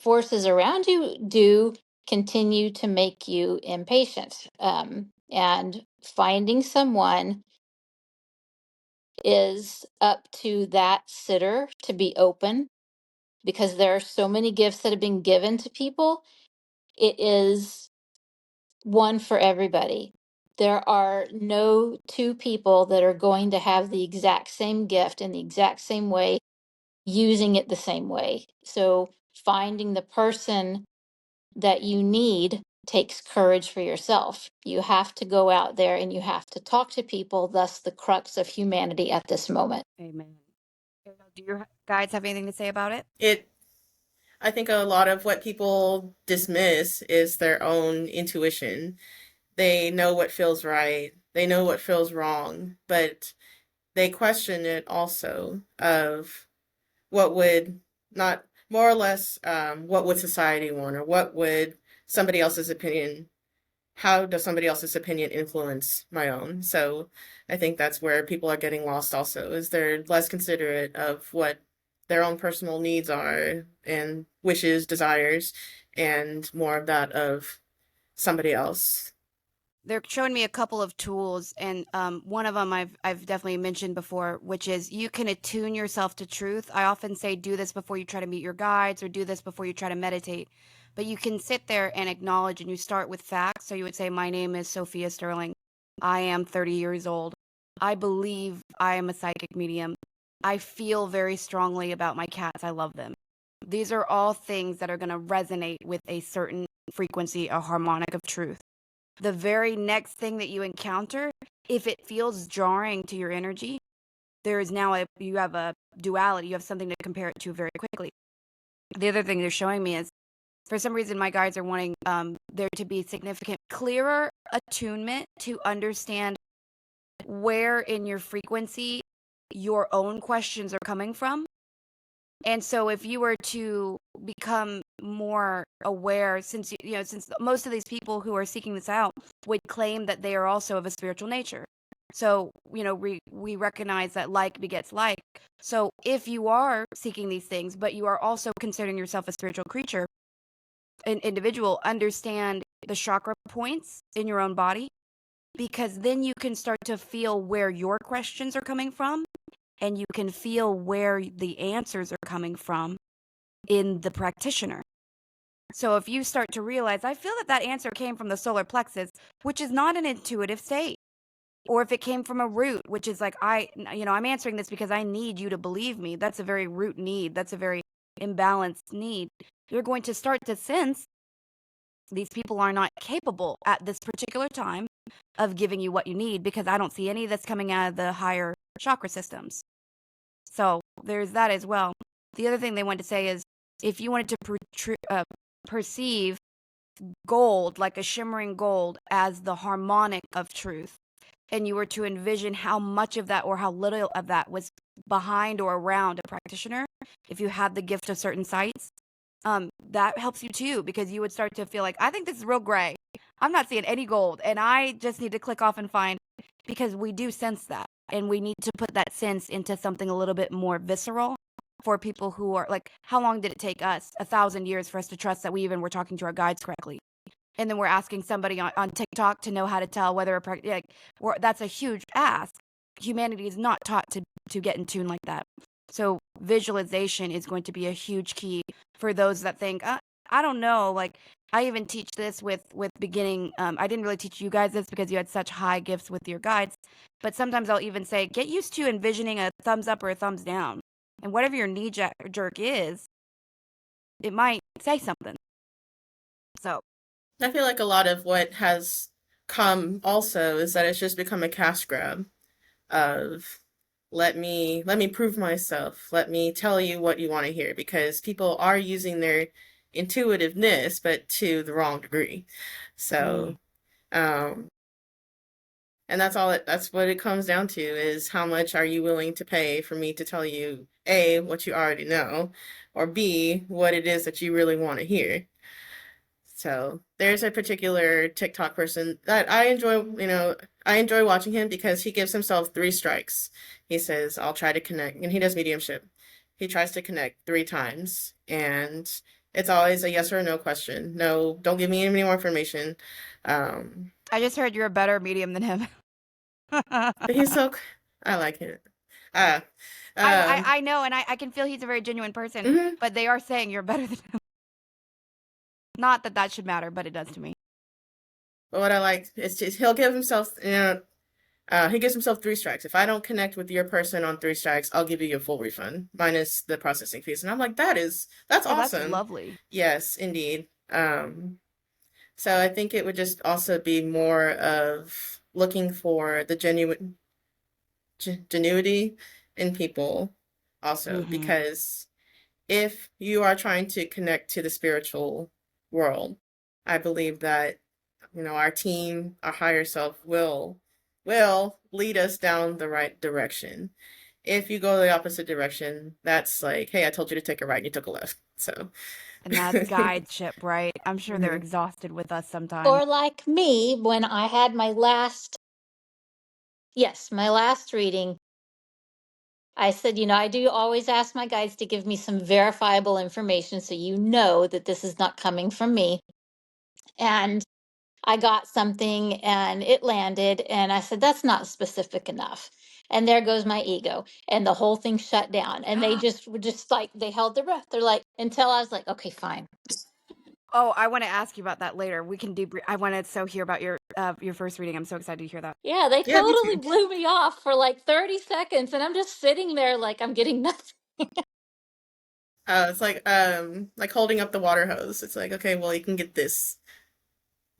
forces around you do continue to make you impatient. And finding someone is up to that sitter to be open because there are so many gifts that have been given to people. It is one for everybody. There are no two people that are going to have the exact same gift in the exact same way, using it the same way. So finding the person that you need takes courage for yourself. You have to go out there and you have to talk to people, thus the crux of humanity at this moment. Amen. Do your guides have anything to say about it? I think a lot of what people dismiss is their own intuition. They know what feels right, they know what feels wrong, but they question it also of what would not more or less what would society want, or what would somebody else's opinion, how does somebody else's opinion influence my own? So I think that's where people are getting lost also, is they're less considerate of what their own personal needs are and wishes, desires, and more of that of somebody else. They're showing me a couple of tools, and one of them I've definitely mentioned before, which is you can attune yourself to truth. I often say do this before you try to meet your guides, or do this before you try to meditate. But you can sit there and acknowledge, and you start with facts. So you would say, my name is Sophia Sterling. I am 30 years old. I believe I am a psychic medium. I feel very strongly about my cats. I love them. These are all things that are going to resonate with a certain frequency, a harmonic of truth. The very next thing that you encounter, if it feels jarring to your energy, there is now you have a duality. You have something to compare it to very quickly. The other thing they're showing me is, for some reason, my guides are wanting there to be significant, clearer attunement to understand where in your frequency your own questions are coming from. And so if you were to become more aware, since since most of these people who are seeking this out would claim that they are also of a spiritual nature. So, we recognize that like begets like. So if you are seeking these things, but you are also considering yourself a spiritual creature, an individual, understand the chakra points in your own body, because then you can start to feel where your questions are coming from, and you can feel where the answers are coming from in the practitioner. So if you start to realize, I feel that answer came from the solar plexus, which is not an intuitive state. Or if it came from a root, which is like, I'm answering this because I need you to believe me. That's a very root need. That's a very imbalanced need. You're going to start to sense these people are not capable at this particular time of giving you what you need, because I don't see any of this coming out of the higher chakra systems. So there's that as well. The other thing they wanted to say is, if you wanted to perceive gold, like a shimmering gold, as the harmonic of truth, and you were to envision how much of that or how little of that was behind or around a practitioner, if you had the gift of certain sights, that helps you too, because you would start to feel like, I think this is real gray. I'm not seeing any gold, and I just need to click off and find, because we do sense that, and we need to put that sense into something a little bit more visceral for people who are like, how long did it take us? 1,000 years for us to trust that we even were talking to our guides correctly. And then we're asking somebody on TikTok to know how to tell whether that's a huge ask. Humanity is not taught to get in tune like that. So visualization is going to be a huge key for those that think, I don't know. Like, I even teach this with beginning. I didn't really teach you guys this because you had such high gifts with your guides. But sometimes I'll even say, get used to envisioning a thumbs up or a thumbs down. And whatever your knee jerk is, it might say something. So I feel like a lot of what has come also is that it's just become a cash grab of, let me prove myself, let me tell you what you want to hear, because people are using their intuitiveness but to the wrong degree. So and that's what it comes down to, is how much are you willing to pay for me to tell you, A, what you already know, or B, what it is that you really want to hear. So there's a particular TikTok person that I enjoy watching him, because he gives himself 3 strikes. He says, I'll try to connect, and he does mediumship. He tries to connect 3 times, and it's always a yes or a no question. No, don't give me any more information. I just heard you're a better medium than him. But I like him. Uh, I know, and I can feel he's a very genuine person, mhm. but they are saying you're better than him. Not that that should matter, but it does to me. But what I like is just, he'll give himself, he gives himself 3 strikes. If I don't connect with your person on 3 strikes, I'll give you your full refund minus the processing fees. And I'm like, that's Oh, that's awesome. lovely. Yes, indeed. So I think it would just also be more of looking for the genuity in people also, Mhm. because if you are trying to connect to the spiritual world, I believe that, our team, our higher self will lead us down the right direction. If you go the opposite direction, that's like, hey, I told you to take a right and you took a left. So And that's guideship, right? I'm sure they're Mhm. exhausted with us sometimes. Or like me, when I had my last reading, I said, I do always ask my guides to give me some verifiable information so that this is not coming from me. And I got something and it landed, and I said, that's not specific enough. And there goes my ego. And the whole thing shut down. And they just were just like, they held their breath. They're like, until I was like, okay, fine. Oh, I want to ask you about that later. We can debrief. I want to hear about your first reading. I'm so excited to hear that. Yeah, they Yeah, me totally too. blew me off for like 30 seconds. And I'm just sitting there like I'm getting nothing. It's like holding up the water hose. It's like, okay, well, you can get this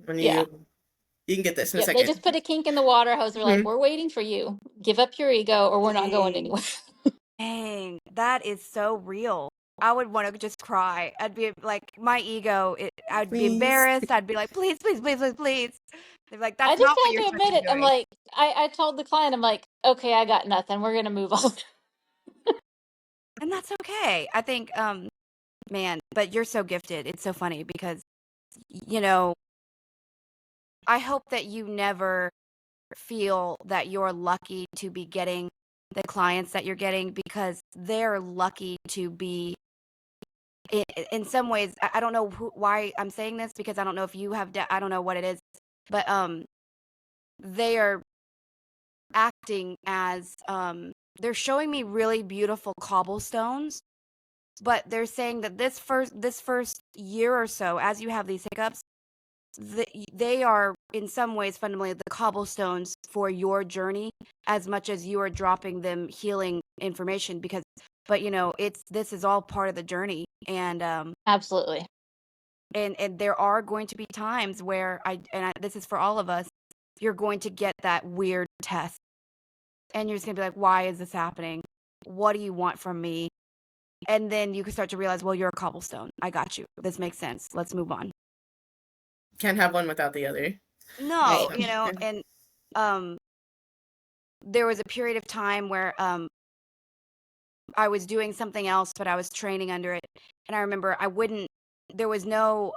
when Yeah. you can get this in a Yep. They second. just put a kink in the water hose. They're like, Mhm. we're waiting for you. Give up your ego or we're not going Dang. anywhere. Dang, that is so real. I would want to just cry. I'd be like, my ego, I'd be Please. embarrassed. I'd be like, please, please, please, please, please. They're like, I that's just not what had you're to supposed to admit be it. I'm doing. like, I told the client, I'm like, okay, I got nothing. We're going to move on. And that's okay. I think, man, but you're so gifted. It's so funny because, I hope that you never feel that you're lucky to be getting the clients that you're getting, because they're lucky to be in some ways. I don't know why I'm saying this, because I don't know if you have I don't know what it is, but they are acting as they're showing me really beautiful cobblestones, but they're saying that this first year or so, as you have these hiccups, they are in some ways fundamentally the cobblestones for your journey, as much as you are dropping them healing information, because but this is all part of the journey. And Absolutely. and there are going to be times where this is for all of us, you're going to get that weird test, and you're just gonna be like, why is this happening? What do you want from me? And then you can start to realize, well, you're a cobblestone. I got you. This makes sense. Let's move on. Can't have one without the other. No, Right. So, and um there was a period of time where I was doing something else, but I was training under it. And I remember there was no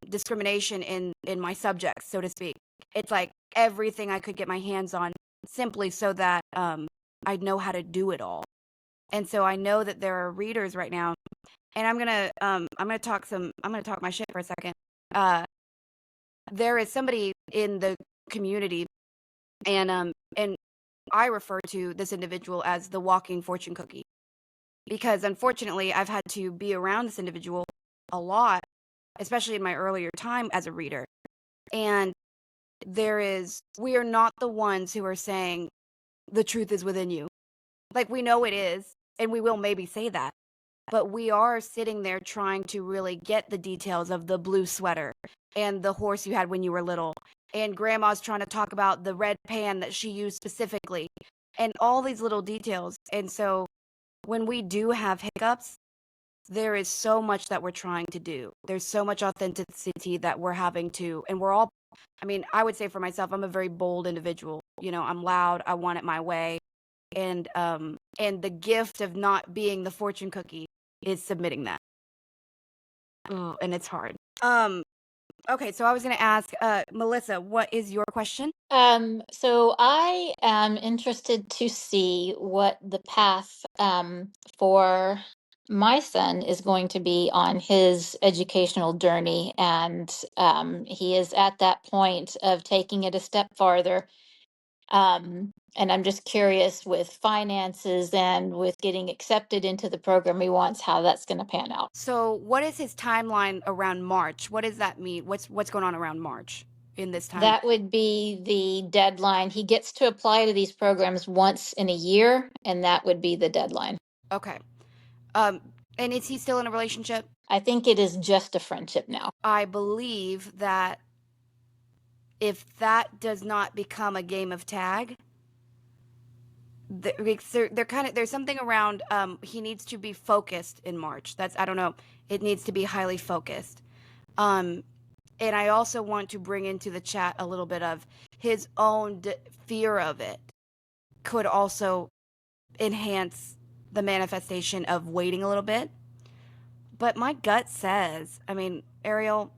discrimination in my subjects, so to speak. It's like everything I could get my hands on, simply so that I'd know how to do it all. And so I know that there are readers right now, and I'm gonna talk my shit for a second. There is somebody in the community, and I refer to this individual as the walking fortune cookie, because unfortunately I've had to be around this individual a lot, especially in my earlier time as a reader. And we are not the ones who are saying the truth is within you. Like, we know it is, and we will maybe say that, but we are sitting there trying to really get the details of the blue sweater and the horse you had when you were little, and grandma's trying to talk about the red pan that she used specifically, and all these little details. And so when we do have hiccups, there is so much that we're trying to do. There's so much authenticity that we're having to, and we're all, I mean, I would say for myself, I'm a very bold individual. I'm loud. I want it my way. And the gift of not being the fortune cookie is submitting that. Oh, and it's hard. Okay, so I was going to ask, Melissa, what is your question? So I am interested to see what the path for my son is going to be on his educational journey. And he is at that point of taking it a step farther. And I'm just curious with finances and with getting accepted into the program he wants, how that's going to pan out. So what is his timeline around March? What does that mean? What's going on around March in this time? That would be the deadline. He gets to apply to these programs once in a year, and that would be the deadline. Okay. And is he still in a relationship? I think it is just a friendship now. I believe that if that does not become a game of tag, they're kind of, there's something around he needs to be focused in March. That's, I don't know, it needs to be highly focused. And I also want to bring into the chat a little bit of his own fear of it could also enhance the manifestation of waiting a little bit. But my gut says, I mean, Ariel,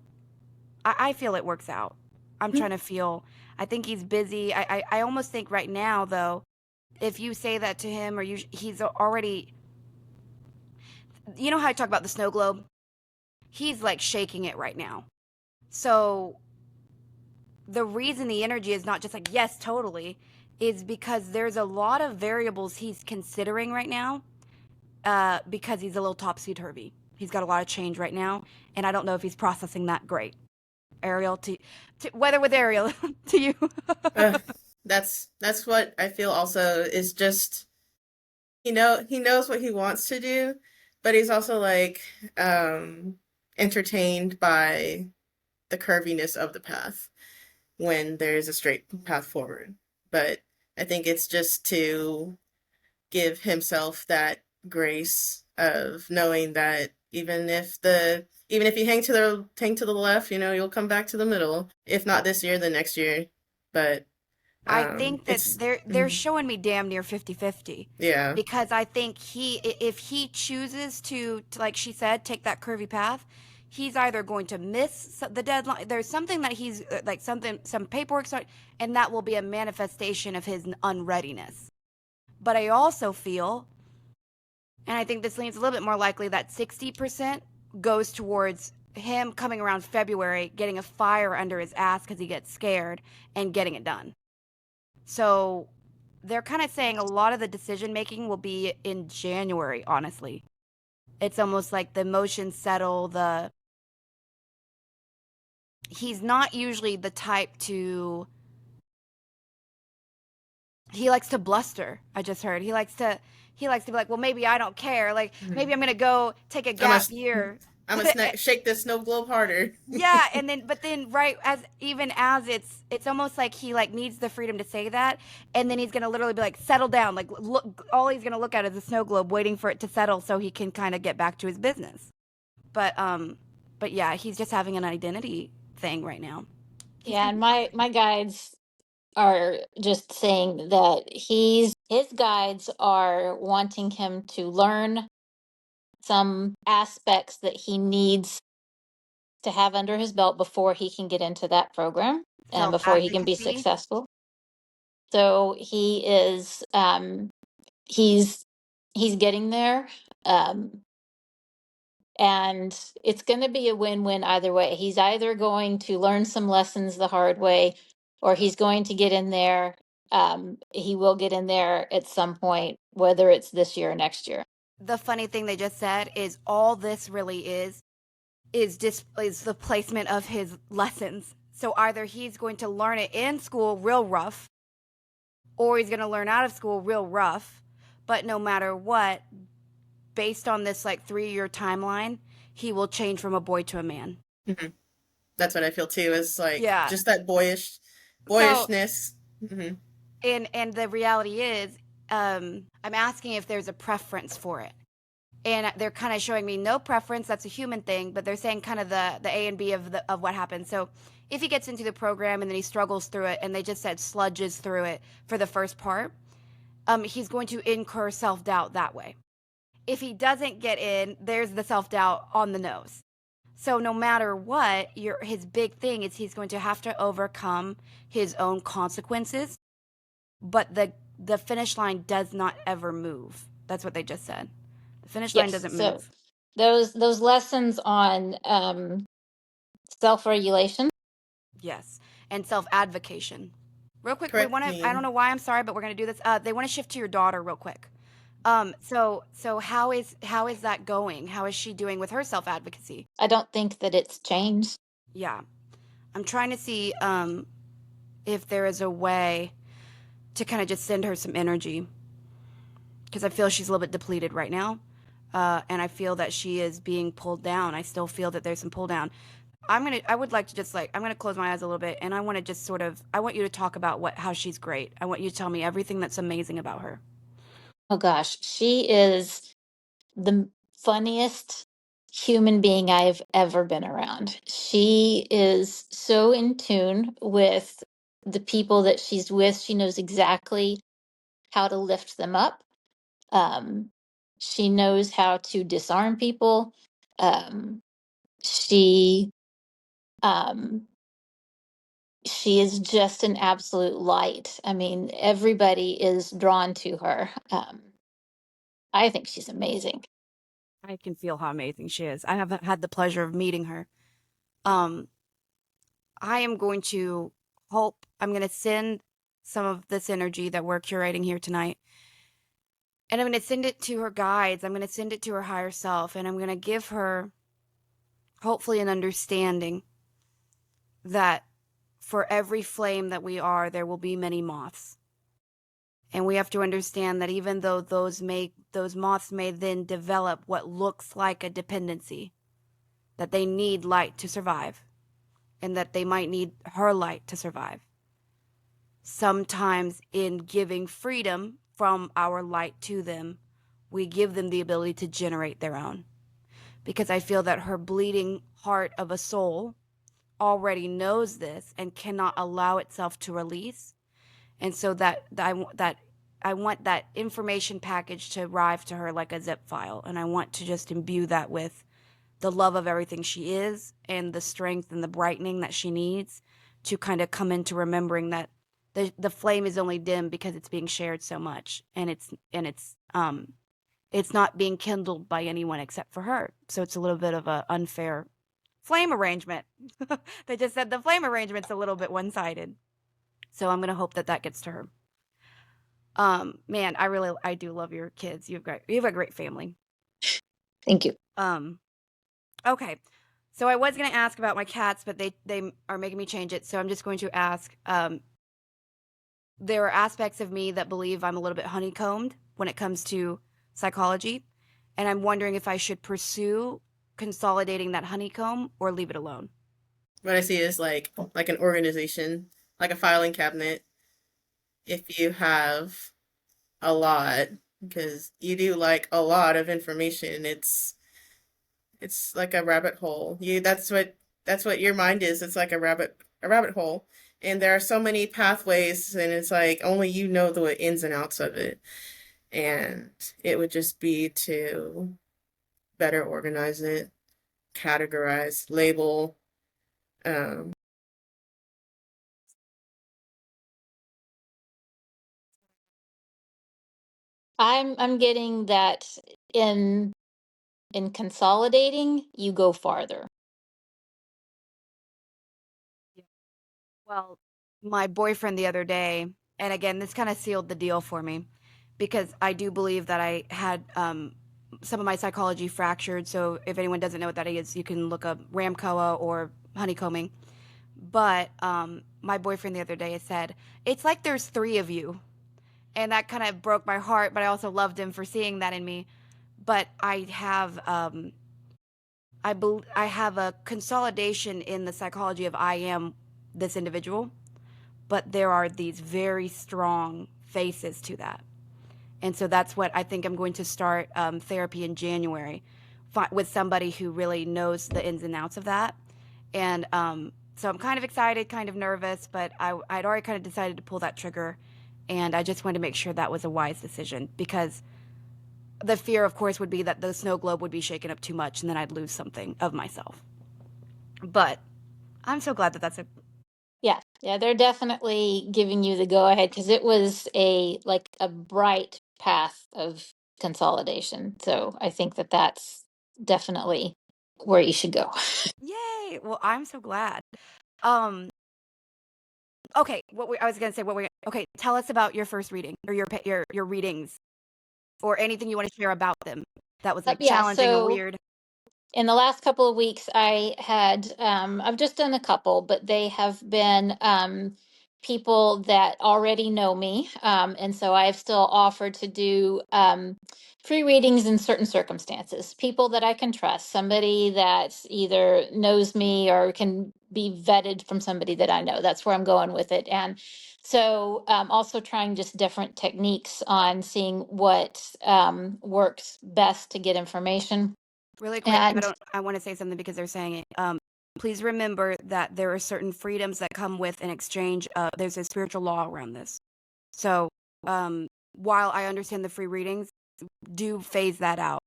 I feel it works out. I'm trying to feel, I think he's busy. I almost think right now, though, if you say that to him or he's already, you know how I talk about the snow globe? He's like shaking it right now. So the reason the energy is not just like, yes, totally, is because there's a lot of variables he's considering right now because he's a little topsy-turvy. He's got a lot of change right now, and I don't know if he's processing that great. Ariel, to whether with Ariel, to you. That's what I feel also is just, he knows what he wants to do, but he's also like entertained by the curviness of the path when there's a straight path forward. But I think it's just to give himself that grace of knowing that even if you hang to the left, you'll come back to the middle. If not this year, then next year. But I think that they're showing me damn near 50-50. Yeah. Because I think if he chooses to, like she said, take that curvy path, he's either going to miss the deadline. There's something that he's like some paperwork, and that will be a manifestation of his unreadiness. But I also feel, and I think this leans a little bit more likely, that 60% goes towards him coming around February, getting a fire under his ass because he gets scared and getting it done. So they're kind of saying a lot of the decision making will be in January, honestly. It's almost like the emotions settle, he's not usually the type to, he likes to bluster. I just heard. He likes to be like, well, maybe I don't care. Like, maybe I'm going to go take a gap year. I'm gonna shake this snow globe harder. Yeah, but then right as it's almost like he like needs the freedom to say that, and then he's gonna literally be like, settle down. Like, look, all he's gonna look at is a snow globe, waiting for it to settle so he can kind of get back to his business. But yeah, he's just having an identity thing right now. Yeah, and my guides are just saying that his guides are wanting him to learn some aspects that he needs to have under his belt before he can get into that program and before he can be successful. So he is he's getting there, and it's going to be a win-win either way. He's either going to learn some lessons the hard way, or he's going to get in there. He will get in there at some point, whether it's this year or next year. The funny thing they just said is all this really is the placement of his lessons. So either he's going to learn it in school real rough, or he's going to learn out of school real rough. But no matter what, based on this like 3-year timeline, he will change from a boy to a man. Mm-hmm. That's what I feel too, is like, just that boyishness. So, mm-hmm. And the reality is, I'm asking if there's a preference for it. And they're kind of showing me no preference. That's a human thing, but they're saying kind of the A and B of what happens. So if he gets into the program and then he struggles through it, and they just said sludges through it for the first part, he's going to incur self-doubt that way. If he doesn't get in, there's the self-doubt on the nose. So no matter what, his big thing is he's going to have to overcome his own consequences, but the finish line does not ever move. That's what they just said. The finish line doesn't move. Those lessons on self-regulation. Yes, and self-advocation. Real quick, we Correct want to. I don't me. know why. I'm sorry, but we're going to do this. They want to shift to your daughter real quick. So how is that going? How is she doing with her self advocacy? I don't think that it's changed. Yeah, I'm trying to see if there is a way to kind of just send her some energy because I feel she's a little bit depleted right now, and I feel that she is being pulled down. I still feel that there's some pull down. I would like to just I'm gonna close my eyes a little bit, and I want to just I want you to talk about how she's great. I want you to tell me everything that's amazing about her. Oh gosh, she is the funniest human being I've ever been around. She is so in tune with the people that she's with. She knows exactly how to lift them up. Um, she knows how to disarm people. Um, she um, she is just an absolute light. I mean, everybody is drawn to her. I think she's amazing. I can feel how amazing she is. I haven't had the pleasure of meeting her. Um, I am going to I'm going to send some of this energy that we're curating here tonight, and I'm going to send it to her guides. I'm going to send it to her higher self, and I'm going to give her hopefully an understanding that for every flame that we are, there will be many moths. And we have to understand that even though those moths may then develop what looks like a dependency, that they need light to survive, and that they might need her light to survive. Sometimes in giving freedom from our light to them, we give them the ability to generate their own. Because I feel that her bleeding heart of a soul already knows this and cannot allow itself to release. And so I want that information package to arrive to her like a zip file, and I want to just imbue that with the love of everything she is and the strength and the brightening that she needs to kind of come into remembering that the flame is only dim because it's being shared so much, and it's not being kindled by anyone except for her. So it's a little bit of a unfair flame arrangement. They just said the flame arrangement's a little bit one-sided. So I'm going to hope that that gets to her. Man, I do love your kids. You have a great family. Thank you. Okay. So I was going to ask about my cats, but they are making me change it. So I'm just going to ask, there are aspects of me that believe I'm a little bit honeycombed when it comes to psychology. And I'm wondering if I should pursue consolidating that honeycomb or leave it alone. What I see is like an organization, like a filing cabinet. If you have a lot, because you do like a lot of information, it's like a rabbit hole. That's what your mind is. It's like a rabbit hole. And there are so many pathways, and it's like only you know the ins and outs of it. And it would just be to better organize it, categorize, label. Um, I'm getting that in consolidating, you go farther. Well, my boyfriend the other day, and again, this kind of sealed the deal for me because I do believe that I had some of my psychology fractured. So if anyone doesn't know what that is, you can look up Ramkoa or honeycombing. But my boyfriend the other day said, it's like there's three of you. And that kind of broke my heart, but I also loved him for seeing that in me. But I have I have a consolidation in the psychology of I am this individual, but there are these very strong faces to that. And so that's what I think I'm going to start therapy in January with somebody who really knows the ins and outs of that. And so I'm kind of excited, kind of nervous, but I'd already kind of decided to pull that trigger. And I just wanted to make sure that was a wise decision because the fear, of course, would be that the snow globe would be shaken up too much and then I'd lose something of myself. But I'm so glad that that's a Yeah, they're definitely giving you the go ahead because it was a bright path of consolidation. So I think that that's definitely where you should go. yay. Well, I'm so glad. Um, okay, I was gonna say okay, tell us about your first reading or your readings or anything you want to share about them that was like Yeah, challenging or so weird. in the last couple of weeks, I've just done a couple, but they have been people that already know me. And so I've still offered to do free readings in certain circumstances. People that I can trust, somebody that either knows me or can be vetted from somebody that I know. That's where I'm going with it. And so also trying just different techniques on seeing what works best to get information. Really quick, And I want to say something because they're saying it. Please remember that there are certain freedoms that come with an exchange. There's a spiritual law around this. So, while I understand the free readings, do phase that out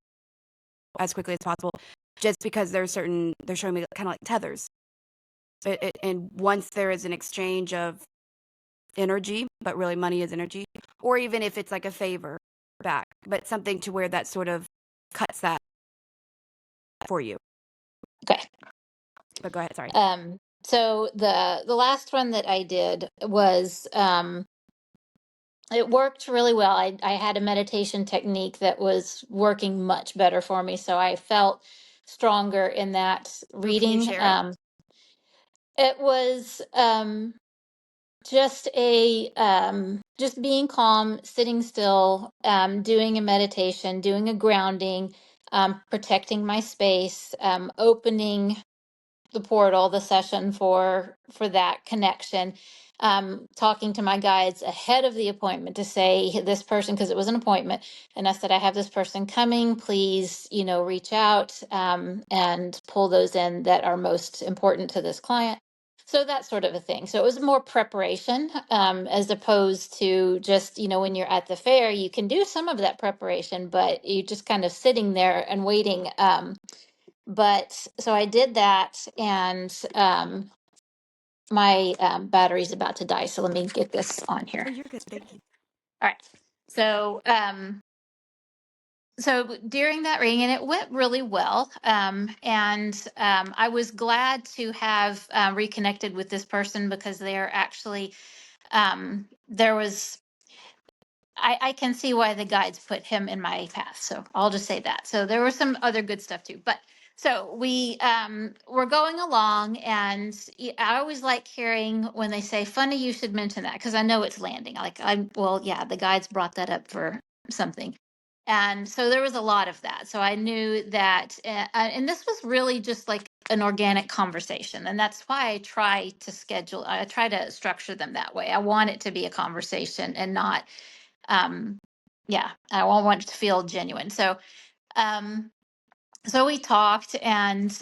as quickly as possible. Just because they're showing me kind of like tethers. And once there is an exchange of energy, but really money is energy, or even if it's like a favor back, but something to where that sort of cuts that for you. okay. But go ahead, sorry. So the last one that I did was it worked really well. I had a meditation technique that was working much better for me, so I felt stronger in that Can you reading. share it? It was just just being calm, sitting still, doing a meditation, doing a grounding, protecting my space, opening the portal, the session for that connection, talking to my guides ahead of the appointment to say this person, because it was an appointment, and I said, I have this person coming, please, reach out and pull those in that are most important to this client. So that sort of a thing. So it was more preparation, as opposed to just, when you're at the fair, you can do some of that preparation, but you're just kind of sitting there and waiting. But so I did that, and my battery's about to die. So let me get this on here. Oh, you're good. Thank you. All right. So so during that reading, and it went really well. And I was glad to have reconnected with this person because they're actually there was I can see why the guides put him in my path. So I'll just say that. So there was some other good stuff too. But so we were going along, and I always like hearing when they say, funny you should mention that, because I know it's landing. Like, well, yeah, the guides brought that up for something. And so there was a lot of that. So I knew that, and this was really just like an organic conversation. And that's why I try to structure them that way. I want it to be a conversation and not, yeah, I want it to feel genuine. So, um, so we talked and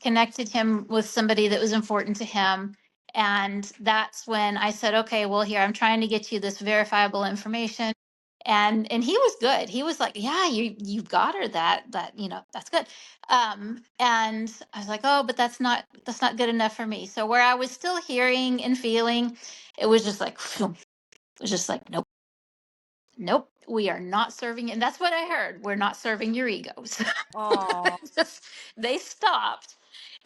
connected him with somebody that was important to him. And that's when I said, okay, well, here, I'm trying to get you this verifiable information. And he was good. He was like, yeah, you got her that, that's good. And I was like, oh, but that's not good enough for me. So where I was still hearing and feeling, it was just like, it was just like, nope, we are not serving. And that's what I heard. We're not serving your egos. Oh, They stopped,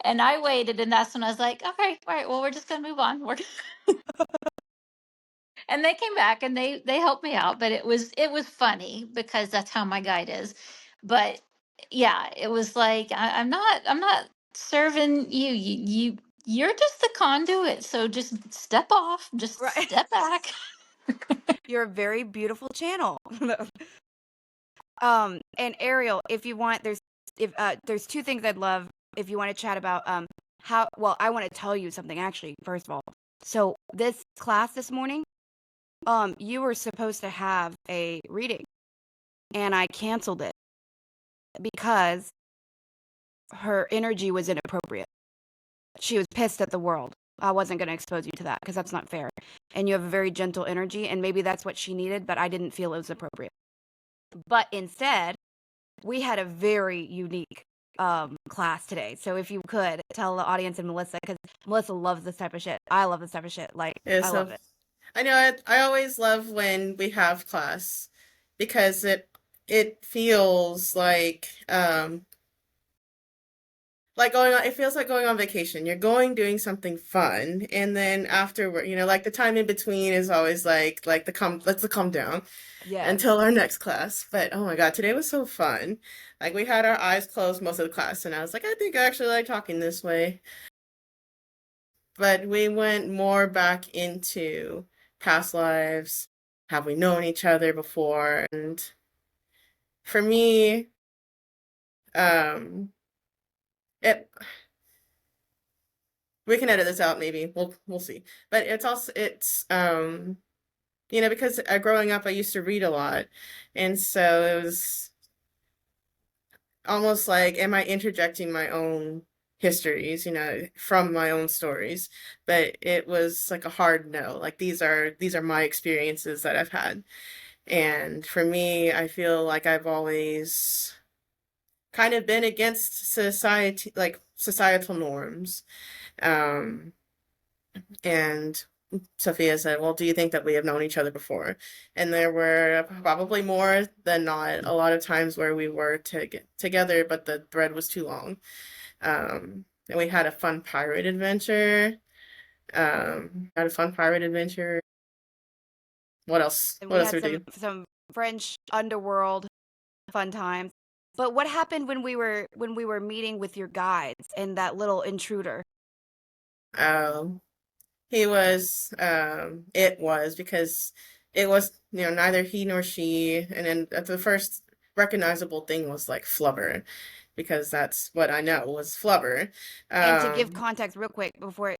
and I waited. And that's when I was like, okay, all right, well, we're just going to move on. And they came back and they helped me out, but it was funny because that's how my guide is. But yeah, it was like, I'm not serving you. You're just the conduit. So just step off, just right. step back. You're a very beautiful channel. And Ariel, if you want, there's two things I'd love if you want to chat about. I want to tell you something actually, first of all. So this class this morning, you were supposed to have a reading, and I canceled it because her energy was inappropriate. She was pissed at the world. I wasn't going to expose you to that because that's not fair. And you have a very gentle energy, and maybe that's what she needed, but I didn't feel it was appropriate. But instead, we had a very unique class today. So if you could tell the audience and Melissa, because Melissa loves this type of shit. I love this type of shit. Like, Yeah, I so love it. I know I always love when we have class because it feels like like it feels like going on vacation. You're doing something fun, and then afterward, like the time in between is always like let's calm down Yes. until our next class. But oh my God, today was so fun. Like we had our eyes closed most of the class, and I was like, I think I actually like talking this way. But we went more back into past lives. Have we known each other before? And for me, um, it we can edit this out maybe. We'll see. But it's because growing up I used to read a lot, and so it was almost like, am I interjecting my own histories, from my own stories? But it was like a hard no. Like these are my experiences that I've had. And for me, I feel like I've always kind of been against society, like societal norms. Um, and Sophia said, well, do you think that we have known each other before? And there were probably more than not a lot of times where we were together, but the thread was too long. And we had a fun pirate adventure. What else? And What we else had did we do? some French underworld fun times. But what happened when we were meeting with your guides and that little intruder? Um, it was because it was, neither he nor she. And then the first recognizable thing was like flubber, because that's what I know was flubber. And to give Um, context real quick before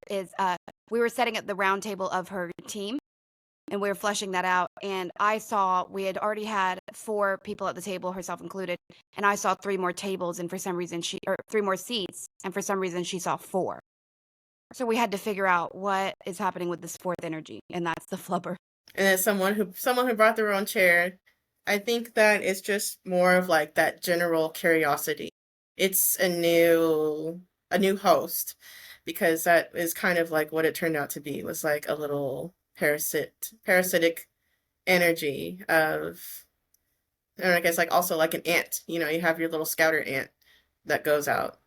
we were setting up the round table of her team and we were fleshing that out. And I saw we had already had 4 people at the table, herself included. And I saw 3 more tables and for some reason or 3 more seats. And for some reason she saw 4. So we had to figure out what is happening with this 4th energy. And that's the flubber. and then someone who brought their own chair. I think that it's just more of like that general curiosity. It's a new host, because that is kind of like what it turned out to be, was like a little parasitic energy of, and I guess like also like an ant. You have your little scouter ant that goes out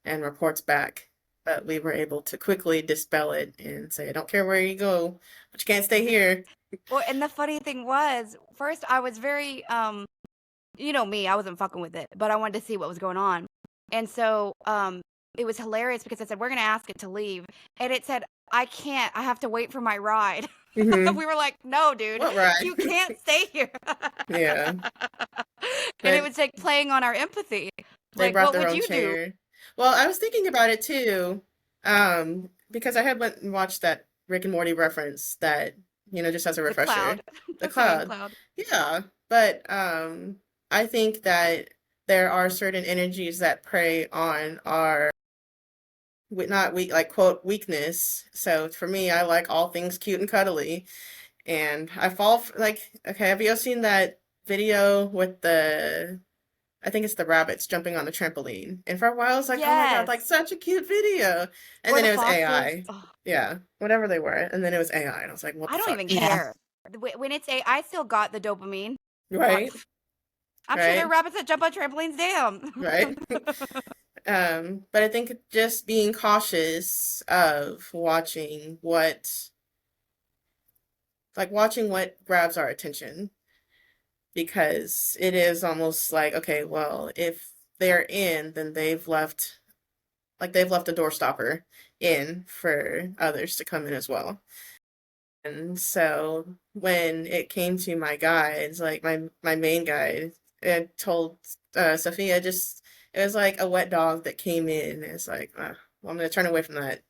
and reports back. But we were able to quickly dispel it and say, I don't care where you go, but you can't stay here. Well, and the funny thing was, first I was very, you know me, I wasn't fucking with it, but I wanted to see what was going on. And so, it was hilarious because I said, we're going to ask it to leave. And it said, I can't, I have to wait for my ride. Hmm. We were like, no, dude, What ride? you can't stay here. Yeah. And it But was like playing on our empathy. they Like, brought what their would own you do? chair. Well, I was thinking about it too, because I had went and watched that Rick and Morty reference that, just as a The cloud, refresher. The the fan cloud. cloud. Yeah. But I think that there are certain energies that prey on our, not weak, like quote, weakness. So for me, I like all things cute and cuddly. And I fall for, like, okay, have you ever seen that video with I think it's the rabbits jumping on the trampoline? And for a while, I was like, oh my God, like Yes. such a cute video. And Or then the it was foxes. AI. Oh, Yeah, whatever they were. And then it was AI. And I was like, what I the don't fuck? even Yeah. care. When it's I still got the dopamine. Fuck. Right? I'm sure there are Right? rabbits that jump on trampolines. Damn. Right? But I think just being cautious of watching what grabs our attention, because it is almost like, okay, well, if they're in, then they've left a door stopper in for others to come in as well. And so when it came to my guides, like my main guide, it told Sophia, just, it was like a wet dog that came in. It's like, well, I'm going to turn away from that.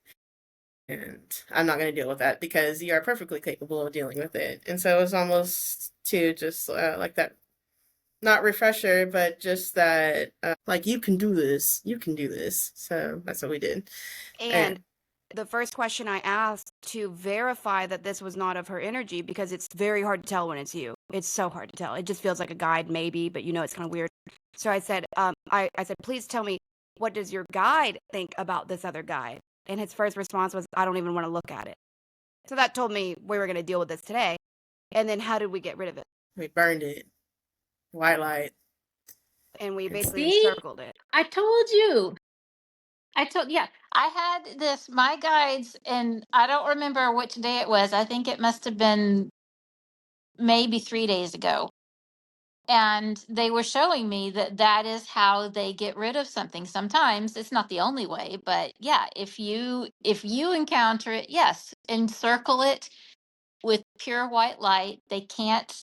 And I'm not going to deal with that, because you are perfectly capable of dealing with it. And so it was almost to just like that, not refresher, but just that, like, you can do this. You can do this. So that's what we did. And And the first question I asked to verify that this was not of her energy, because it's very hard to tell when it's you. It's so hard to tell. It just feels like a guide, maybe, but it's kind of weird. So I said, I said, please tell me, what does your guide think about this other guide? And his first response was, I don't even want to look at it. So that told me we were going to deal with this today. And then how did we get rid of it? we burned it. White light. And we basically See? encircled it. I told you. Yeah, I had my guides, and I don't remember which day it was. I think it must have been maybe 3 days ago. And they were showing me that is how they get rid of something. Sometimes it's not the only way, but yeah, if you encounter it, yes, encircle it with pure white light. They can't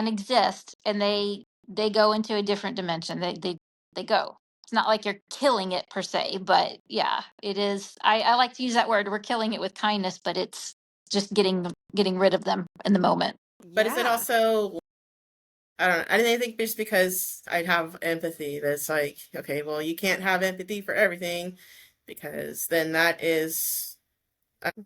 exist, and they go into a different dimension. They go. It's not like you're killing it per se, but yeah, it is. I like to use that word. We're killing it with kindness, but it's just getting rid of them in the moment. But is it Yeah. also, I don't know, I didn't think just because I have empathy that's like, okay, well, you can't have empathy for everything, because then that is,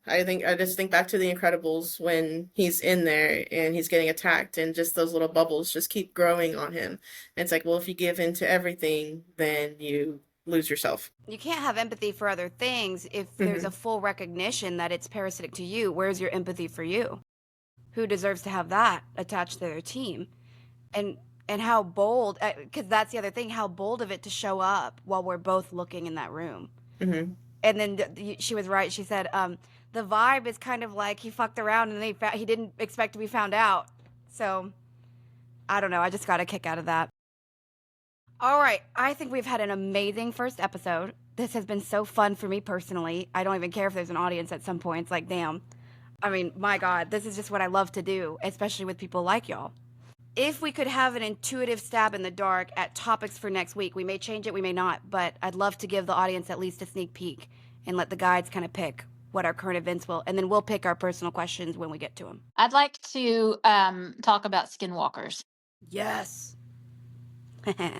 I just think back to The Incredibles when he's in there and he's getting attacked, and just those little bubbles just keep growing on him. And it's like, well, if you give in to everything, then you lose yourself. You can't have empathy for other things if there's a full recognition that it's parasitic to you. Where's your empathy for you? Who deserves to have that attached to their team? And how bold, because that's the other thing, how bold of it to show up while we're both looking in that room. Mm-hmm. And then she was right. She said, the vibe is kind of like he fucked around and he didn't expect to be found out. So I don't know. I just got a kick out of that. All right. I think we've had an amazing first episode. This has been so fun for me personally. I don't even care if there's an audience at some point. It's like, damn. I mean, my God, this is just what I love to do, especially with people like y'all. If we could have an intuitive stab in the dark at topics for next week, we may change it, we may not, but I'd love to give the audience at least a sneak peek and let the guides kind of pick what our current events will, and then we'll pick our personal questions when we get to them. I'd like to talk about skinwalkers. Yes.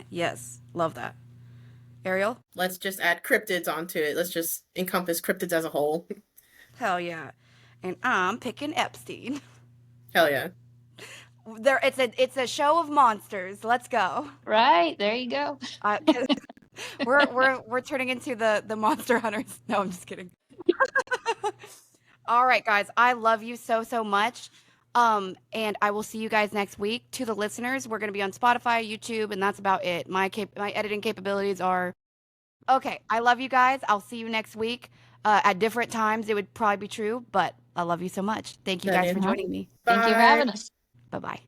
Yes. Love that. Ariel? Let's just add cryptids onto it. Let's just encompass cryptids as a whole. Hell yeah. And I'm picking Epstein. Hell yeah. It's a show of monsters. Let's go. Right, there you go. We're turning into the monster hunters. No, I'm just kidding. All right, guys. I love you so much. And I will see you guys next week. To the listeners, we're going to be on Spotify, YouTube, and that's about it. My editing capabilities are okay. I love you guys. I'll see you next week. At different times, it would probably be true, but I love you so much. Thank you guys for joining me. Thank you for having us. Bye-bye.